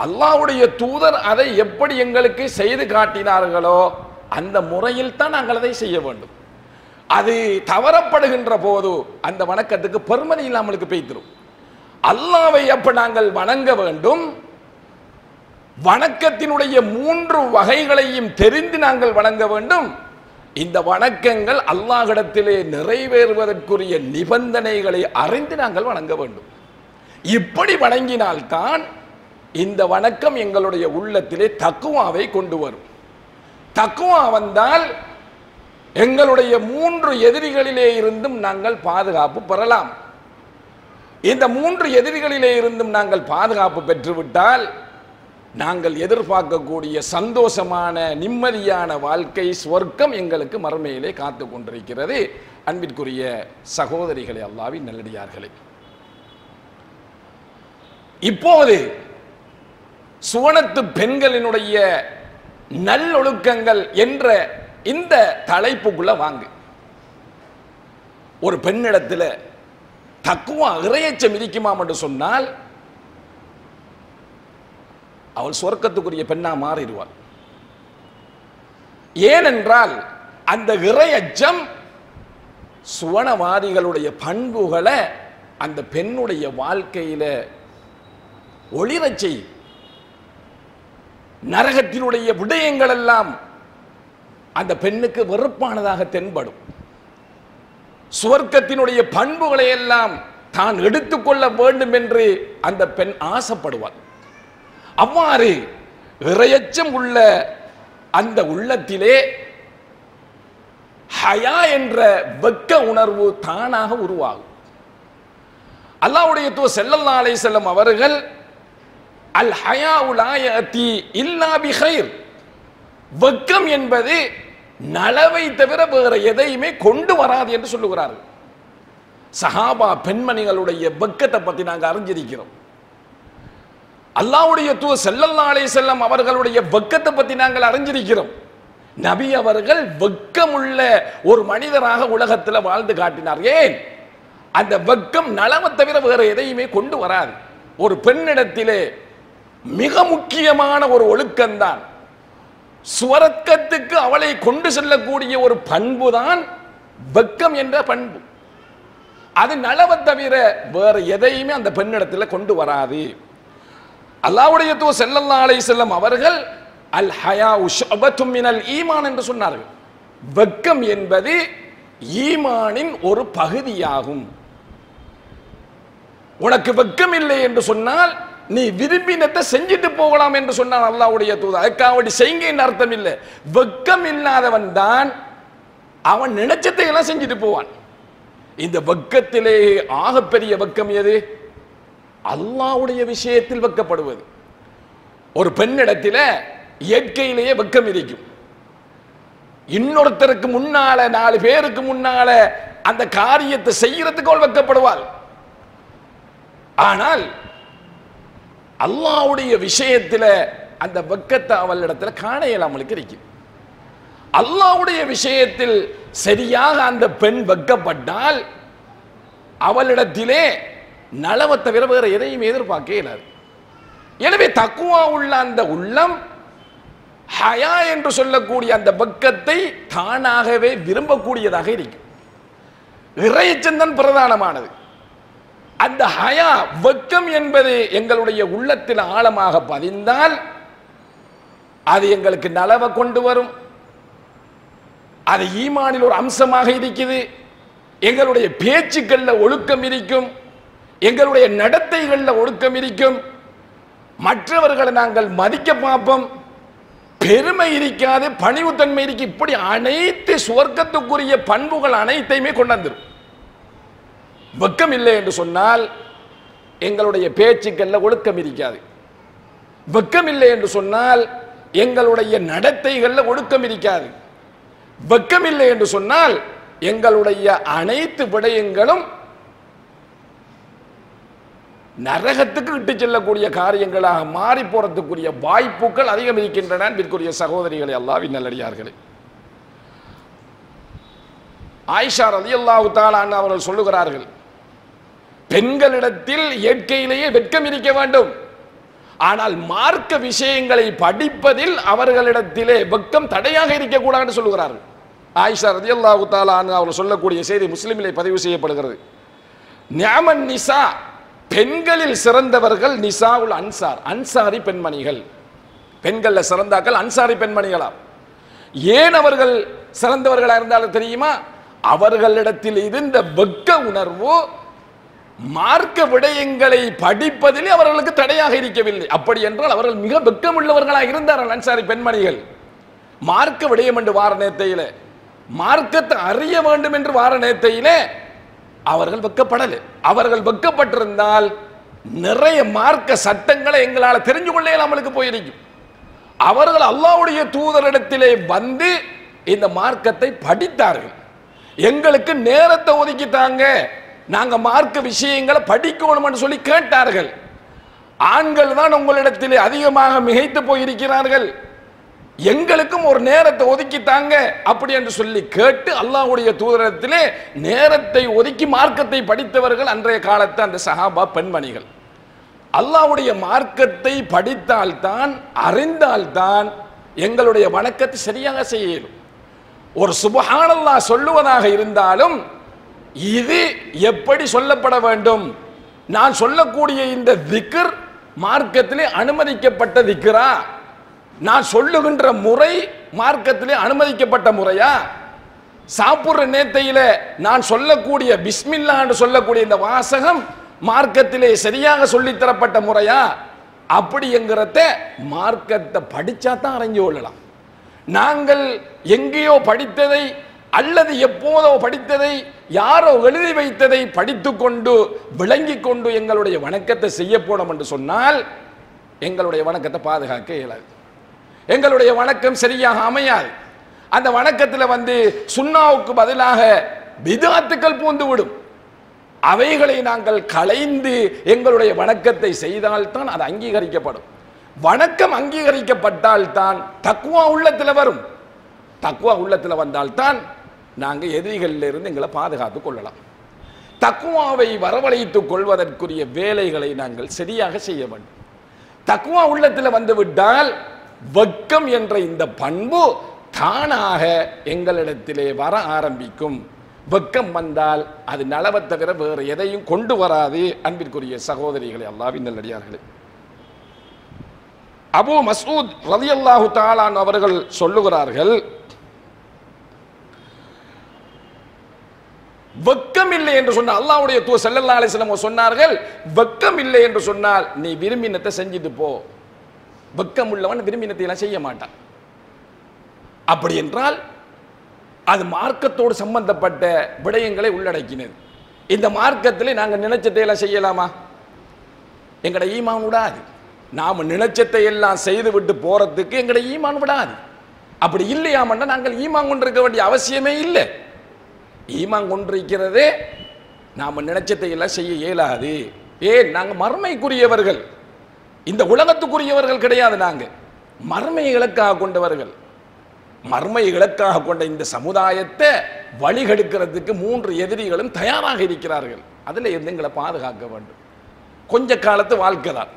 அல்லாஹ்வுடைய தூதர் அதை எப்படி எங்களுக்கு செய்து காட்டினார்களோ அந்த முறையில் தான் நாங்கள் அதை செய்ய வேண்டும். அது தவறப்படுகின்ற போது அந்த வணக்கத்துக்கு பெருமதி இல்லாமலுக்கு பெய்திரும். அல்லாஹ்வை அப்ப நாங்கள் வணங்க வேண்டும். வணக்கத்தினுடைய 3 வகைகளையும் தெரிந்து நாங்கள் வணங்க வேண்டும். இந்த வணக்கங்கள் அல்லாஹ்விடத்திலே நிறைவேறுவதற்குரிய நிபந்தனைகளை அறிந்து நாங்கள் வணங்க வேண்டும். இப்படி வணங்கினால்தான் இந்த வணக்கம் எங்களுடைய உள்ளத்திலே தக்குவாவை கொண்டு வரும். தக்குவா வந்தால் எங்களுடைய 3 எதிரிகளிலே இருந்தும் நாங்கள் பாதுகாப்பு பெறலாம். இந்த 3 எதிரிகளிலே இருந்தும் நாங்கள் பாதுகாப்பு பெற்றுவிட்டால் நாங்கள் எதிர்பார்க்கக்கூடிய சந்தோஷமான நிம்மதியான வாழ்க்கை சுவர்க்கம் எங்களுக்கு மறுமையிலே காத்து கொண்டிருக்கிறது. அன்பிற்குரிய சகோதரிகளே, அல்லாஹ்வின் நல்லடியார்களே, இப்போது சுவனத்து பெண்களினுடைய நல்லொழுக்கங்கள் என்ற இந்த தலைப்புக்குள்ள வாங்க. ஒரு பெண்ணிடத்தில் தக்குவா இறையச்சம் இருக்குமாம் என்று சொன்னால் அவள் சொர்க்கத்துக்குரிய பெண்ணா மாறிடுவாள். ஏனென்றால் அந்த இறையச்சம் சுவனவாதிகளுடைய பண்புகளை அந்த பெண்ணுடைய வாழ்க்கையில ஒளிரச் செய்யும். நரகத்தினுடைய விடயங்கள் எல்லாம் அந்த பெண்ணுக்கு வெறுப்பானதாக தென்படும். சுவர்க்கத்தினுடைய பண்புகளை எல்லாம் தான் எடுத்துக்கொள்ள வேண்டும் என்று அந்த பெண் ஆசைப்படுவாள். அவ்வாறு இறையச்சம் உள்ள அந்த உள்ளத்திலே ஹயா என்ற வெட்க உணர்வு தானாக உருவாகும். அல்லாஹ்வுடைய தூதர் ஸல்லல்லாஹு அலைஹி வஸல்லம் அவர்கள் அல் ஹயாஉ லா யஅதி இல்லா பிகைர், வெட்கம் என்பது நலவை தவிர வேற எதையுமே கொண்டு வராது என்று சொல்லுகிறார்கள். சஹாபா பெண்மணிகளுடைய வெட்கத்தை பற்றி நாங்கள் அறிஞ்சிருக்கிறோம். அல்லாஹ்வுடைய தூதர் ஸல்லல்லாஹு அலைஹி வஸல்லம் அவர்களுடைய வெட்கத்தை பற்றி நாங்கள் அறிஞ்சிருக்கிறோம். நபி அவர்கள் வெட்கமுள்ள ஒரு மனிதராக உலகத்தில் வாழ்ந்து காட்டினார். ஏன்? அந்த வெட்கம் நலவை தவிர வேற எதையுமே கொண்டு வராது. ஒரு பெண்ணிடத்திலே மிக முக்கியமான ஒரு ஒழுக்கம்தான், சுவர்க்கத்துக்கு அவளை கொண்டு செல்லக்கூடிய ஒரு பண்பு தான் வெட்கம் என்ற பண்பு. அது நலவை தவிர வேற எதையுமே அந்த பெண்ணிடத்தில் கொண்டு வராது. அல்லாஹ்வுடைய தூதர் ஸல்லல்லாஹு அலைஹி வஸல்லம் அவர்கள் அல் ஹயாஉ ஷுஅபத்தும் மினல் ஈமான் என்று சொன்னார்கள். வெட்கம் என்பது ஈமானின் ஒரு பகுதியாகும். உனக்கு வெட்கம் இல்லை என்று சொன்னால் நீ விரும்பினத்தை செஞ்சுட்டு போகலாம் என்று சொன்னான் அல்லாஹ்வுடைய தூதர். அதுக்காக செய்யுங்க அர்த்தம் இல்லை. வெட்கம் இல்லாதவன் தான் அவன் நினைச்சதை எல்லாம் செஞ்சுட்டு போவான். இந்த வெட்கத்திலே ஆகப்பெரிய வெட்கம் எது? அல்லாஹ்வுடைய விஷயத்தில் வெட்கப்படுவது. ஒரு பெண்ணிடத்தில் இயற்கையிலேயே வெட்கம் இருக்கும். இன்னொருத்தருக்கு முன்னால 4 பேருக்கு முன்னால அந்த காரியத்தை செய்யறதுக்கு அவள் வெட்கப்படுவாள். ஆனால் அல்லாஹ்வுடைய விஷயத்தில் அந்த வெட்கத்தை அவளிடத்தில் காண இயலாமலுக்கு இருக்கும். அல்லாஹ்வுடைய விஷயத்தில் சரியாக அந்த பெண் வெட்கப்பட்டால் அவளிடத்திலே நலவை தவிர வேற எதையும் எதிர்பார்க்க இயலாது. எனவே தக்குவா உள்ள அந்த உள்ளம் ஹயா என்று சொல்லக்கூடிய அந்த வெட்கத்தை தானாகவே விரும்பக்கூடியதாக இருக்கும். இறையச்சம் பிரதானமானது. அந்த ஹயா வெட்கம் என்பது எங்களுடைய உள்ளத்தில் ஆழமாக பதிந்தால் அது எங்களுக்கு நலவை கொண்டு வரும். அது ஈமானில் ஒரு அம்சமாக இருக்குது. எங்களுடைய பேச்சுக்கள்ல ஒழுக்கம் இருக்கும், எங்களுடைய நடத்தைகளில் ஒழுக்கம் இருக்கும், மற்றவர்களை நாங்கள் மதிக்க பார்ப்போம், பெருமை இருக்காது, பணிவுத்தன்மை இருக்கு. இப்படி அனைத்து சுவர்க்கத்துக்குரிய பண்புகள் அனைத்தையுமே கொண்டாந்துரும். வெட்கம் இல்லை என்று சொன்னால் எங்களுடைய பேச்சுக்கள்ல ஒழுக்கம் இருக்காது. வெட்கம் இல்லை என்று சொன்னால் எங்களுடைய நடத்தைகளில் ஒழுக்கம் இருக்காது. வெட்கம் இல்லை என்று சொன்னால் எங்களுடைய அனைத்து விடயங்களும் நரகத்துக்கு இட்டு செல்லக்கூடிய காரியங்களாக மாறி போறதுக்குரிய வாய்ப்புகள் அதிகம் இருக்கின்றன. அன்பிற்குரிய சகோதரிகளை, அல்லாஹ்வின் நல்லடியார்களே, ஆயிஷா ரலியல்லாஹு தஆலா அன்ஹா அவர்கள் சொல்லுகிறார்கள், பெண்களிடத்தில் இயற்கையிலேயே வெட்கம் இருக்க வேண்டும். ஆனால் மார்க்க விஷயங்களை படிப்பதில் அவர்களிடத்திலே வெட்கம் தடையாக இருக்கக்கூடாது என்று சொல்லுகிறார்கள். ஆயிஷா ரலியல்லாஹு தஆலா அன்ஹா அவர்கள் சொல்லக்கூடிய செய்தி முஸ்லிமிலே பதிவு செய்யப்படுகிறது. நிஅமன் நிசா, பெண்களில் சிறந்தவர்கள் நிசாவுல் அன்சார், அன்சாரி பெண்மணிகள். பெண்கள்ல சிறந்தாக்கள் அன்சாரி பெண்மணிகளா? ஏன் அவர்கள் சிறந்தவர்களா இருந்தாலும் தெரியுமா? அவர்களிடத்தில் இருந்த வெட்க உணர்வு மார்க்க விடயங்களை படிப்பதில் அவர்களுக்கு தடையாக இருக்கவில்லை. அப்படி என்றால் அவர்கள் மிக வெட்கமுள்ளவர்களாக இருந்தார்கள் அன்சாரி பெண்மணிகள். மார்க்க விடயம் என்று வார நேரத்தையிலே, மார்க்கத்தை அறிய வேண்டும் என்று வார நேரத்தையிலே அவர்கள் வெட்கப்படலை. அவர்கள் வெட்கப்பட்டிருந்தால் நிறைய மார்க்க சட்டங்களை எங்களால் தெரிஞ்சு கொள்ள நம்மளுக்கு போயிருக்கும். அவர்கள் அல்லாஹ்வுடைய தூதரிடத்திலே வந்து இந்த மார்க்கத்தை படித்தார்கள். எங்களுக்கு நேரத்தை ஒதுக்கித்தாங்க, நாங்க மார்க்க விஷயங்களை படிக்கணும் சொல்லி கேட்டார்கள். ஆண்கள் தான் உங்களிடத்திலே அதிகமாக மிகைத்து போயிருக்கிறார்கள். எங்களுக்கும் ஒரு நேரத்தை ஒதுக்கித்தாங்க அப்படி என்று சொல்லி கேட்டு அல்லாஹ்வுடைய தூதரத்திலே நேரத்தை ஒதுக்கி மார்க்கத்தை படித்தவர்கள் அன்றைய காலத்து அந்த சஹாபா பெண்மணிகள். அல்லாஹ்வுடைய மார்க்கத்தை படித்தால்தான், அறிந்தால்தான் எங்களுடைய வணக்கத்தை சரியாக செய்ய இயலும். ஒரு சுப்ஹானல்லாஹ் சொல்லுவதாக இருந்தாலும் இது எப்படி சொல்லப்பட வேண்டும், நான் சொல்லக்கூடிய இந்த திக்ர் மார்க்கத்திலே அனுமதிக்கப்பட்ட திக்ரா, நான் சொல்லுகின்ற முறை மார்க்கத்திலே அனுமதிக்கப்பட்ட முறையா, சாப்பிடுற நேத்தையில நான் சொல்லக்கூடிய பிஸ்மில்லா என்று சொல்லக்கூடிய இந்த வாசகம் மார்க்கத்திலே சரியாக சொல்லித்தரப்பட்ட முறையா, அப்படி என்கிறத மார்க்கத்தை படிச்சா தான் அறிஞ்சு கொள்ளலாம். நாங்கள் எங்கேயோ படித்ததை அல்லது எப்போதோ படித்ததை யாரோ எழுதி வைத்ததை படித்து கொண்டு விளங்கி கொண்டு எங்களுடைய வணக்கத்தை செய்ய போனோம் என்று சொன்னால் எங்களுடைய வணக்கத்தை பாதுகாக்க இயலாது. எங்களுடைய வணக்கம் சரியாக அமையாது. அந்த வணக்கத்தில் சுன்னாவுக்கு பதிலாக பித்அத்துக்கள் பூந்து விடும். அவைகளை நாங்கள் களைந்து எங்களுடைய வணக்கத்தை செய்தால்தான் அது அங்கீகரிக்கப்படும். வணக்கம் அங்கீகரிக்கப்பட்டால் தான் தக்வா உள்ளத்தில் வரும். தக்வா உள்ளத்தில் வந்தால்தான் நாங்கள் எதிரிகளிலிருந்து எங்களை பாதுகாத்துக் கொள்ளலாம். தக்வாவை வரவழைத்துக் கொள்வதற்குரிய வேலைகளை நாங்கள் சரியாக செய்ய வேண்டும். தக்வா உள்ளத்தில் வந்துவிட்டால் வெட்கம் என்ற இந்த பண்பு தானாக எங்களிடத்திலே வர ஆரம்பிக்கும். வெட்கம் வந்தால் அது நலவை தவிர வேறு எதையும் கொண்டு வராது. அன்பிற்குரிய சகோதரிகளே, அல்லாஹ்வின் நல்லடியார்களே, அபூ மஸ்ஊத் ரலியல்லாஹு தஆலா அவர்கள் சொல்லுகிறார்கள், வெட்கம் இல்லை என்று சொன்னால் அல்லாஹ்வுடைய தூதர் ஸல்லல்லாஹு அலைஹி வஸல்லம் சொன்னார்கள், வெட்கம் இல்லை என்று சொன்னால் நீ விரும்பினத்தை செஞ்சுட்டு போ. வெட்கம் உள்ளவன் விரும்பினத்தை எல்லாம் செய்ய மாட்டான். அப்படி என்றால் அது மார்க்கத்தோடு சம்பந்தப்பட்ட விடயங்களை உள்ளடக்கினது. இந்த மார்க்கத்தில் நாங்கள் நினைச்சதை எல்லாம் செய்யலாமா? எங்கட ஈமான் விடாது. நாம் நினைச்சத்தை எல்லாம் செய்து விட்டு போறதுக்கு எங்கட ஈமான் விடாது. அப்படி இல்லையாமன்னா நாங்கள் ஈமான் கொண்டிருக்க வேண்டிய அவசியமே இல்லை. ஈமான் கொண்டிருக்கிறதே நாம் நினைச்சதை எல்லாம் செய்ய இயலாது. ஏன்? நாங்கள் மர்மைக்குரியவர்கள், இந்த உலகத்துக்குரியவர்கள் கிடையாது. நாங்கள் மர்மை இலக்காக கொண்டவர்கள். மர்மை இலக்காக கொண்ட இந்த சமுதாயத்தை வழிகெடுக்கிறதுக்கு 3 எதிரிகளும் தயாராக இருக்கிறார்கள். அதில் இருந்து எங்களை பாதுகாக்க வேண்டும். கொஞ்ச காலத்து வாழ்க்கை தான்,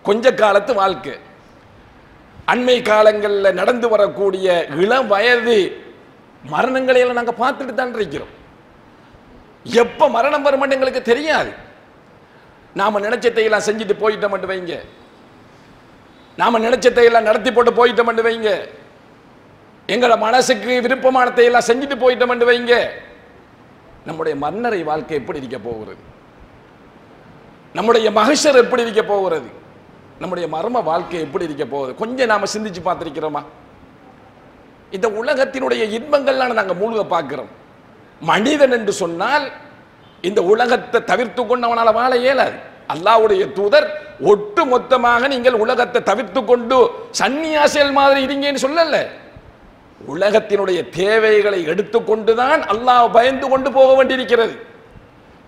கொஞ்ச காலத்து வாழ்க்கை. அண்மை காலங்களில் நடந்து வரக்கூடிய இளம் வயது மரணங்களை எல்லாம் நாங்கள் பார்த்துட்டு தான் இருக்கிறோம். எப்போ மரணம் வரும் எங்களுக்கு தெரியாது. நாம் நினைச்சதை எல்லாம் செஞ்சுட்டு போயிட்டோம் வைங்க, நாம் நினைச்சதை எல்லாம் நடத்தி போட்டு போயிட்டோம் வைங்க, எங்கள மனசுக்கு விருப்பமானதை எல்லாம் செஞ்சுட்டு போயிட்டோம் வைங்க, நம்முடைய மன்னரை வாழ்க்கை எப்படி இருக்க போகிறது? நம்முடைய மகஷர் எப்படி இருக்க போகிறது? நம்முடைய மர்ம வாழ்க்கை எப்படி இருக்க போகுது? கொஞ்சம் நாம சிந்திச்சு பார்த்திருக்கிறோமா? இந்த உலகத்தினுடைய இன்பங்கள்லாம் நாங்கள் மூழ்க பார்க்கிறோம். மனிதன் என்று சொன்னால் இந்த உலகத்தை தவிர்த்து கொண்டு அவனால் வாழ இயலாது. அல்லாஹ்வுடைய தூதர் ஒட்டு மொத்தமாக நீங்கள் உலகத்தை தவிர்த்து கொண்டு சன்னியாசிகள் மாதிரி இருங்கன்னு சொல்லல. உலகத்தினுடைய தேவைகளை எடுத்துக்கொண்டுதான் அல்லாஹ் பயந்து கொண்டு போக வேண்டியிருக்கிறது.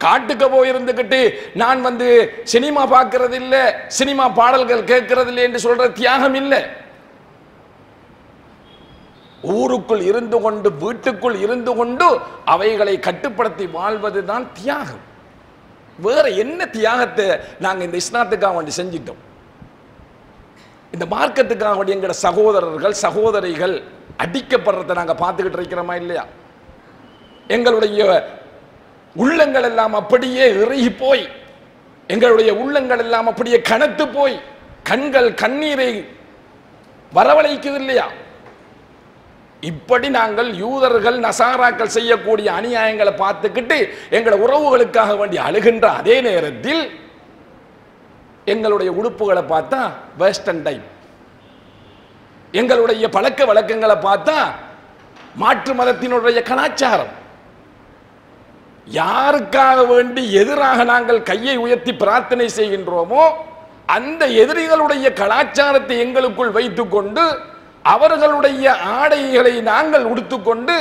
காட்டுக்கு போயிருந்துகிட்டு நான் சினிமா பார்க்கறது இல்லை, சினிமா பாடல்கள் கேட்கறது இல்லை என்று சொல்ற தியாகம் இல்லை. ஊருக்குள் இருந்து கொண்டு, வீட்டுக்குள் இருந்து கொண்டு அவைகளை கட்டுப்படுத்தி வாழ்வதுதான் தியாகம். வேற என்ன தியாகத்தை நாங்கள் இந்த இஸ்லாத்துக்காக வேண்டி செஞ்சிட்டோம்? இந்த மார்க்கத்துக்காக வேண்டி எங்களோட சகோதரர்கள் சகோதரிகள் அடிக்கப்படுறதை நாங்கள் பார்த்துக்கிட்டு இருக்கிறோமா இல்லையா? எங்களுடைய உள்ளங்கள் எல்லாம் அப்படியே இறுகி போய், எங்களுடைய உள்ளங்கள் எல்லாம் அப்படியே கனத்து போய், கண்கள் கண்ணீரை வரவழைக்குது இல்லையா? இப்படி நாங்கள் யூதர்கள் நசாராக்கள் செய்யக்கூடிய அநியாயங்களை பார்த்துக்கிட்டு எங்களோட உறவுகளுக்காக வேண்டி அழுகின்ற அதே நேரத்தில் எங்களுடைய உடுப்புகளை பார்த்தா வெஸ்டர்ன் டைப், எங்களுடைய பழக்க வழக்கங்களை பார்த்தா மாற்று மதத்தினுடைய கலாச்சாரம். யாருக்காக வேண்டி எதிராக நாங்கள் கையை உயர்த்தி பிரார்த்தனை செய்கின்றோமோ அந்த எதிரிகளுடைய கலாச்சாரத்தை எங்களுக்குள் வைத்துக் கொண்டு அவர்களுடைய ஆடைகளை நாங்கள் உடுத்துக்கொண்டு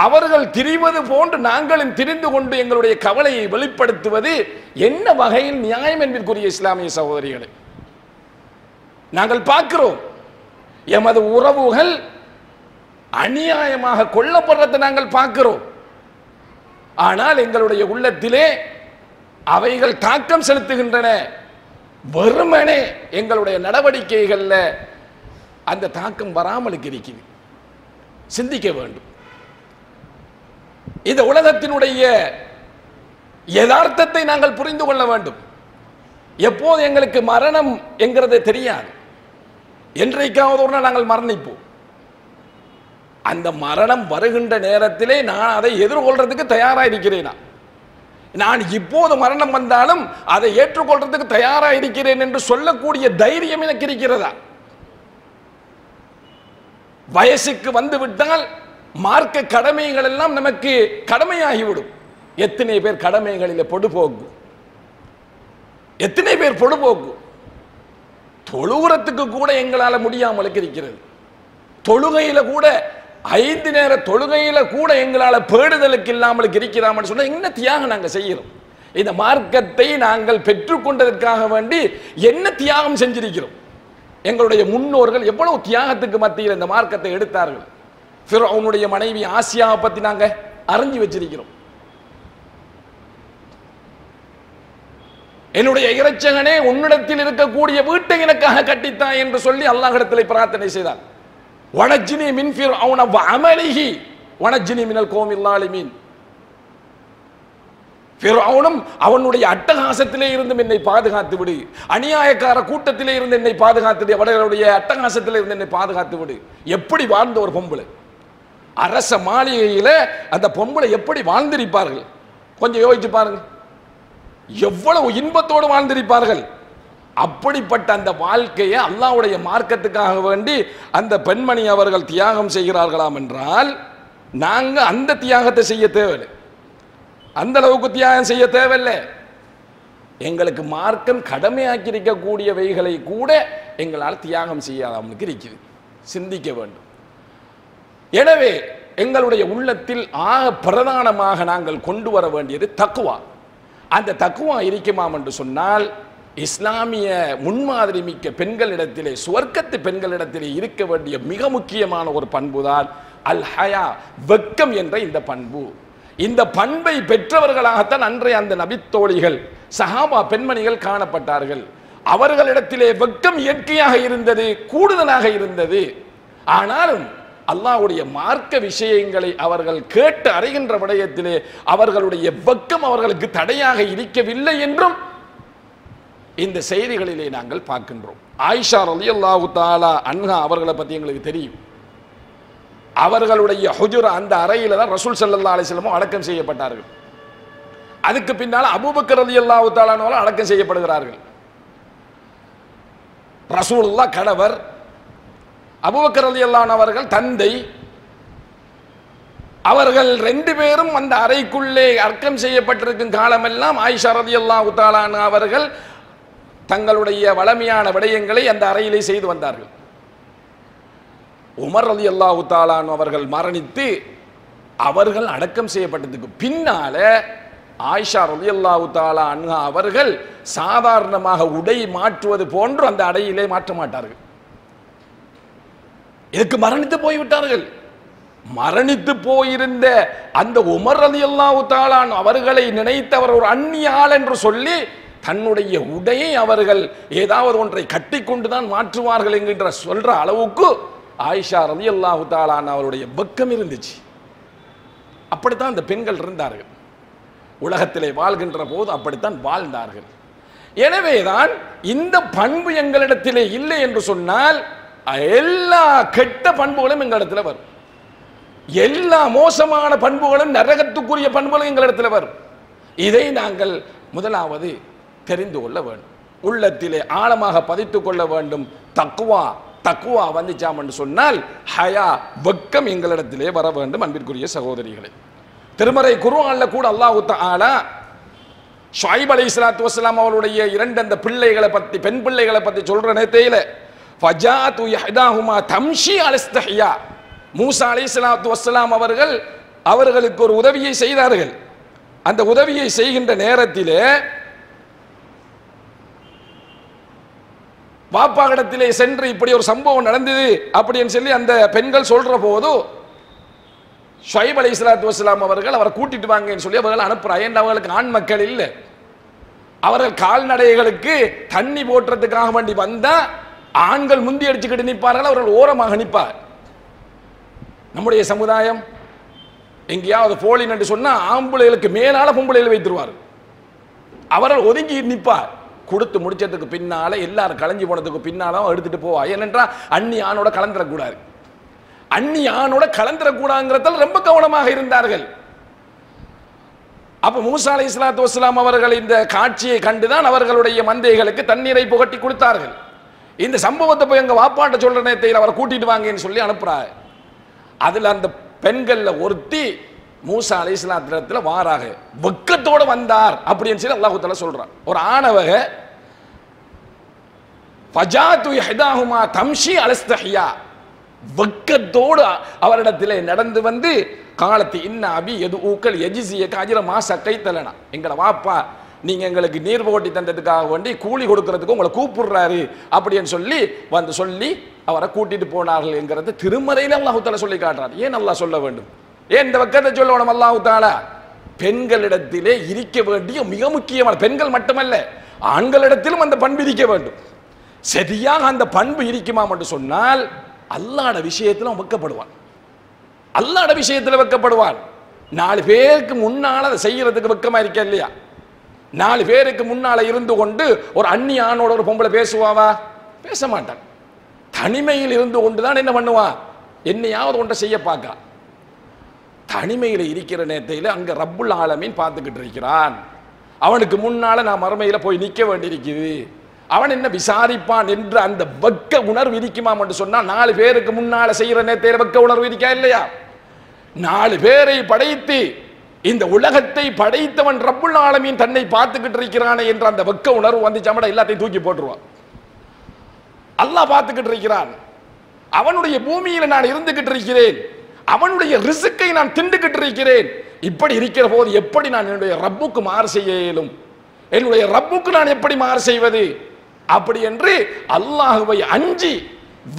அவர்கள் திரிவது போன்று நாங்களும் திரிந்து கொண்டு எங்களுடைய கவலையை வெளிப்படுத்துவது என்ன வகையில் நியாயம் என்பதற்குரிய இஸ்லாமிய சகோதரிகளை நாங்கள் பார்க்கிறோம். எமது உறவுகள் அநியாயமாக கொல்லப்படுறதை நாங்கள் பார்க்கிறோம். ஆனால் எங்களுடைய உள்ளத்திலே அவைகள் தாக்கம் செலுத்துகின்றன. வெறுமனே எங்களுடைய நடவடிக்கைகள்ல அந்த தாக்கம் வராமல் இருக்குது. சிந்திக்க வேண்டும். இந்த உலகத்தினுடைய யதார்த்தத்தை நாங்கள் புரிந்து கொள்ள வேண்டும். எப்போது எங்களுக்கு மரணம் என்கிறது தெரியாது. என்றைக்காவது ஒரு நாள் நாங்கள் மரணிப்போம். அந்த மரணம் வருகின்ற நேரத்திலே நான் அதை எதிர்கொள்றதுக்கு தயாராக இருக்கிறேனா? நான் இப்போது மரணம் வந்தாலும் அதை ஏற்றுக்கொள்றதுக்கு தயாராக இருக்கிறேன் என்று சொல்லக்கூடிய தைரியம் எனக்கு இருக்கிறதா? வயசுக்கு வந்து விட்டால் மார்க்க கடமைகள் எல்லாம் நமக்கு கடமையாகிவிடும். எத்தனை பேர் கடமைகளில் பொடுபோக்கு, எத்தனை பேர் பொடுபோக்கு. தொழுகிறதுக்கு கூட எங்களால் முடியாமல் இருக்கிறது. தொழுகையில கூட 5 நேர தொழுகையில கூட எங்களால் பேடுதலுக்கு இல்லாமல் இருக்கிறாமல் சொன்ன என்ன தியாகம் நாங்கள் செய்கிறோம்? இந்த மார்க்கத்தை நாங்கள் பெற்றுக்கொண்டதற்காக வேண்டி என்ன தியாகம் செஞ்சிருக்கிறோம்? எங்களுடைய முன்னோர்கள் எவ்வளவு தியாகத்துக்கு மத்தியில் இந்த மார்க்கத்தை எடுத்தார்கள். ஃபிரௌனுடைய மனைவி ஆசியாவை பத்தி நாங்க அறிஞ்சு வச்சிருக்கிறோம். என்னுடைய இரட்சகனே, உன்னிடத்தில் இருக்கக்கூடிய வீட்டை எனக்காக கட்டித்தான் என்று சொல்லி அல்லாஹ்விடத்தில் பிரார்த்தனை செய்தார். வனஜ்னி மின் ஃபிர்அவுன வஅமலிஹி வனஜ்னி மினல் கௌமில் ஸாலிமீன். ஃபிர்அவுனும் அவனுடைய அட்டகாசத்திலே இருந்து என்னை பாதுகாத்து விடு, அநியாயக்கார கூட்டத்திலே இருந்து என்னை பாதுகாத்து விடு, அவர்களுடைய அட்டகாசத்திலே இருந்து என்னை பாதுகாத்து விடு. எப்படி வாழ்ந்த ஒரு பொம்பளை, அரச மாளிகையில அந்த பொம்பளை எப்படி வாழ்ந்திருப்பார்கள் கொஞ்சம் யோசிச்சு பாருங்க. எவ்வளவு இன்பத்தோடு வாழ்ந்திருப்பார்கள். அப்படிப்பட்ட அந்த வாழ்க்கையை அல்லாஹ்வுடைய மார்க்கத்துக்காக வேண்டி அந்த பெண்மணி அவர்கள் தியாகம் செய்கிறார்களாம் என்றால் நாங்க அந்த தியாகத்தை செய்ய தேவையில்லை, அந்த அளவுக்கு தியாகம் செய்ய தேவையில்லை. எங்களுக்கு மார்க்கம் கடமையாக்கி இருக்கக்கூடியவைகளை கூட எங்களால் தியாகம் செய்யாதவனுக்கு இருக்குது. சிந்திக்க வேண்டும். எனவே எங்களுடைய உள்ளத்தில் ஆக பிரதானமாக நாங்கள் கொண்டு வர வேண்டியது தக்குவா. அந்த தக்குவா இருக்குமாம் என்று சொன்னால் இஸ்லாமிய முன்மாதிரி மிக்க பெண்களிடத்திலே, சுவர்க்கத்து பெண்களிடத்திலே இருக்க வேண்டிய மிக முக்கியமான ஒரு பண்புதான் அல் ஹயா, வெட்கம் என்ற இந்த பண்பு. இந்த பண்பை பெற்றவர்களாகத்தான் அன்றைய அந்த நபித்தோழிகள் சஹாபா பெண்மணிகள் காணப்பட்டார்கள். அவர்களிடத்திலே வெட்கம் இயற்கையாக இருந்தது, கூடுதலாக இருந்தது. ஆனாலும் அல்லாஹ்வுடைய மார்க்க விஷயங்களை அவர்கள் கேட்டு அறிகின்ற விடயத்திலே அவர்களுடைய வெட்கம் அவர்களுக்கு தடையாக இருக்கவில்லை என்றும் இந்த செய்திகளிலே நாங்கள் பார்க்கின்றோம். ஆயிஷா ரலியல்லாஹு தஆலா அன்ஹா அவர்களை பற்றி எங்களுக்கு தெரியும். அவர்களுடைய ஹுஜுரா, அந்த அறையில தான் ரசூல் ஸல்லல்லாஹு அலைஹி வஸல்லம் அடக்கம் செய்யப்பட்டார்கள். அதுக்கு பின்னால் அபூபக்கர் ரலியல்லாஹு தஆலா அவர்கள் அடக்கம் செய்யப்படுகிறார்கள். ரசூலுல்லாஹ் கணவர், அபூபக்கர் ரலியல்லாஹு அன்ஹு அவர்கள் தந்தை. அவர்கள் 2 பேரும் அந்த அறைக்குள்ளே அடக்கம் செய்யப்பட்டிருக்கும் காலமெல்லாம் ஆயிஷா ரலியல்லாஹு தஆலா அன்ஹா அவர்கள் தங்களுடைய வளமையான விடயங்களை அந்த அறையிலே செய்து வந்தார்கள். உமர் ரலியல்லாஹு தஆலா அன்ஹு அவர்கள் மரணித்து அவர்கள் அடக்கம் செய்யப்பட்டதுக்கு பின்னால ஆயிஷா ரலியல்லாஹு தஆலா அன்ஹா அவர்கள் சாதாரணமாக உடை மாற்றுவது போன்று அந்த அறையிலே மாற்ற மாட்டார்கள். இதுக்கு மரணித்து போய்விட்டார்கள். மரணித்து போயிருந்த அந்த உமர் ரலியல்லாஹு தஆலா அன்ஹு அவர்களை நினைத்தவர் ஒரு அந்நிய ஆள் என்று சொல்லி தன்னுடைய உடையை அவர்கள் ஏதாவது ஒன்றை கட்டிக்கொண்டுதான் மாற்றுவார்கள் என்கின்ற சொல்ற அளவுக்கு ஆயிஷா ரலியல்லாஹு தஆலா அன்ஹா அவருடைய வெட்கம் இருந்துச்சு. அப்படித்தான் அந்த பெண்கள் இருந்தார்கள். உலகத்திலே வாழ்கின்ற போது அப்படித்தான் வாழ்ந்தார்கள். எனவேதான் இந்த பண்பு எங்களிடத்திலே இல்லை என்று சொன்னால் எல்லா கெட்ட பண்புகளும் எங்களிடத்தில் வரும். எல்லா மோசமான பண்புகளும், நரகத்துக்குரிய பண்புகளும் எங்களிடத்தில் வரும். இதை நாங்கள் முதலாவது தெரிந்து கொள்ள வேண்டும், உள்ளத்திலே ஆழமாக பதித்துக் கொள்ள வேண்டும். தக்குவா தக்குவா வந்துச்சாம் என்று சொன்னால் ஹயா, வெட்கம் எங்களிடத்திலே வர வேண்டும். அன்பிற்குரிய சகோதரிகளே, திருமறை குர்ஆன்ல கூட அல்லாஹ் தஆலா ஷுஐப் அலைஹிஸ்ஸலாத்து வஸ்ஸலாம் அவருடைய 2 அந்த பிள்ளைகளை பற்றி, பெண் பிள்ளைகளை பற்றி சொல்ற நேரத்தில ஃபஜாத்து யஹ்தாஹுமா தம்ஷி அலஸ்தஹியா, மூசா அலைஹிஸ்ஸலாத்து வஸ்ஸலாம் அவர்கள் அவர்களுக்கு ஒரு உதவியை செய்தார்கள். அந்த உதவியை செய்கின்ற நேரத்திலே பாப்பா இடத்திலே சென்று இப்படி ஒரு சம்பவம் நடந்தது அப்படின்னு சொல்லி அந்த பெண்கள் சொல்ற போது ஷுவைப் அலைஹிஸ்ஸலாத்து வஸ்ஸலாம் அவர்கள் அவரை கூட்டிட்டு வாங்கன்னு சொல்லி அவர்கள் அனுப்புறாங்க. ஏன்னா அவர்களுக்கு ஆண் மக்கள் இல்லை. அவர்கள் கால்நடைகளுக்கு தண்ணி போட்டுறதுக்காக வேண்டி வந்தா ஆண்கள் முந்தி அடிச்சுக்கிட்டு நிற்பார்கள், அவர்கள் ஓரமாக நிற்பார். நம்முடைய சமுதாயம் எங்கேயாவது போலின் என்று சொன்னா ஆம்பளைகளுக்கு மேலால பொம்பளைகளை வைத்திருவார். அவர்கள் ஒதுங்கி நிற்பார். கொடுத்து முடிச்சதுக்கு பின்னால எல்லாரும் கலைஞ்சி போனதுக்கு பின்னால எடுத்துட்டு போவா. ஏனென்றா அன்னி ஆணோட கலந்துடக்கூடாது, அன்னி ஆணோட கலந்துடக்கூடாதுங்கிறதால ரொம்ப கவனமாக இருந்தார்கள். அப்ப மூசா அலைஹிஸ்ஸலாத்து வஸ்ஸலாம் அவர்கள் இந்த காட்சியை கண்டுதான் அவர்களுடைய மந்தைகளுக்கு தண்ணீரை புகட்டி கொடுத்தார்கள். இந்த சம்பவத்தை போய் எங்க வாப்பாட்ட சொல்ற நேரத்தில் அவரை கூட்டிட்டு வாங்கன்னு சொல்லி அனுப்புறாரு. அதுல அந்த பெண்கள்ல ஒருத்தி மூசா அலைஹிஸ்ஸலாத்துல வாராக வெக்கத்தோட வந்தார் அப்படின்னு சொல்லி அல்லாஹ் தஆலா சொல்றான். ஒரு ஆணவக ஃபஜாத்து இஹ்தாஹுமா தம்ஷி அலஸ்தஹியா, வெக்கத்தோடு அவரிடத்திலே நடந்து வந்து காலத்து இன்ன அபி எது ஊக்கல் எஜிசிய காஜிர மாச கைத்தலனா, எங்களை வாப்பா நீங்க எங்களுக்கு நீர் போட்டி தந்ததுக்காக வேண்டி கூலி கொடுக்கறதுக்கு உங்களை கூப்பிடுறாரு அப்படின்னு சொல்லி அவரை கூட்டிட்டு போனார்கள் என்கிறது திருமறையில அல்லாஹ் தஆலா சொல்லி காட்டுறார். ஏன் அல்லாஹ் சொல்ல வேண்டும்? ஏன் இந்த வெக்கத்தை சொல்லணும் அல்லாஹ் தஆலா? பெண்களிடத்திலே இருக்க வேண்டிய மிக முக்கியமான, பெண்கள் மட்டுமல்ல ஆண்களிடத்திலும் அந்த பண்பு இருக்க வேண்டும். சரியாக அந்த பண்பு இருக்குமாம் என்று சொன்னால் அல்லாஹ்ட விஷயத்துல வெக்கப்படுவான், அல்லாஹ்ட விஷயத்துல வெக்கப்படுவான். 4 பேருக்கு முன்னால அதை செய்யறதுக்கு வெக்கமா இருக்க இல்லையா? 4 பேருக்கு முன்னால இருந்து கொண்டு ஒரு அந்நிய ஆணோட ஒரு பொம்பளை பேசுவாவா? பேச மாட்டான். தனிமையில் இருந்து கொண்டுதான் என்ன பண்ணுவான்? என்னையாவது ஒன்றை செய்ய பார்க்க. தனிமையில் இருக்கிற நேரத்தில் அங்க ரப்புல் ஆலமீன் பார்த்துக்கிட்டு இருக்கிறான். அவனுக்கு முன்னால நான் மறுமையில போய் நிற்க வேண்டியிருக்குது. அவன் என்ன விசாரிப்பான் என்ற அந்த வெக்க உணர்வு இருக்குமாம் என்று சொன்னா 4 பேருக்கு முன்னால செய்யற நேரத்தில் வெக்க உணர்வு இருக்கா இல்லையா? 4 பேரை படைத்து இந்த உலகத்தை படைத்தவன் ரப்புல் ஆலமீன் தன்னை பார்த்துக்கிட்டு இருக்கிறானே என்ற அந்த வெக்க உணர்வு வந்து சமட எல்லாத்தையும் தூக்கி போட்டுருவான். அல்லாஹ் பார்த்துக்கிட்டு இருக்கிறான். அவனுடைய பூமியில நான் இருந்துகிட்டு இருக்கிறேன், அவனுடைய ரிஸ்கை நான் திண்டுகிட்டு இருக்கிறேன். இப்படி இருக்கிற போது எப்படி நான் என்னுடைய ரப்புக்கு மாறு செய்ய இயலும்? என்னுடைய ரப்புக்கு நான் எப்படி மாறு செய்வது? அப்படி என்று அல்லாஹ்வை அஞ்சி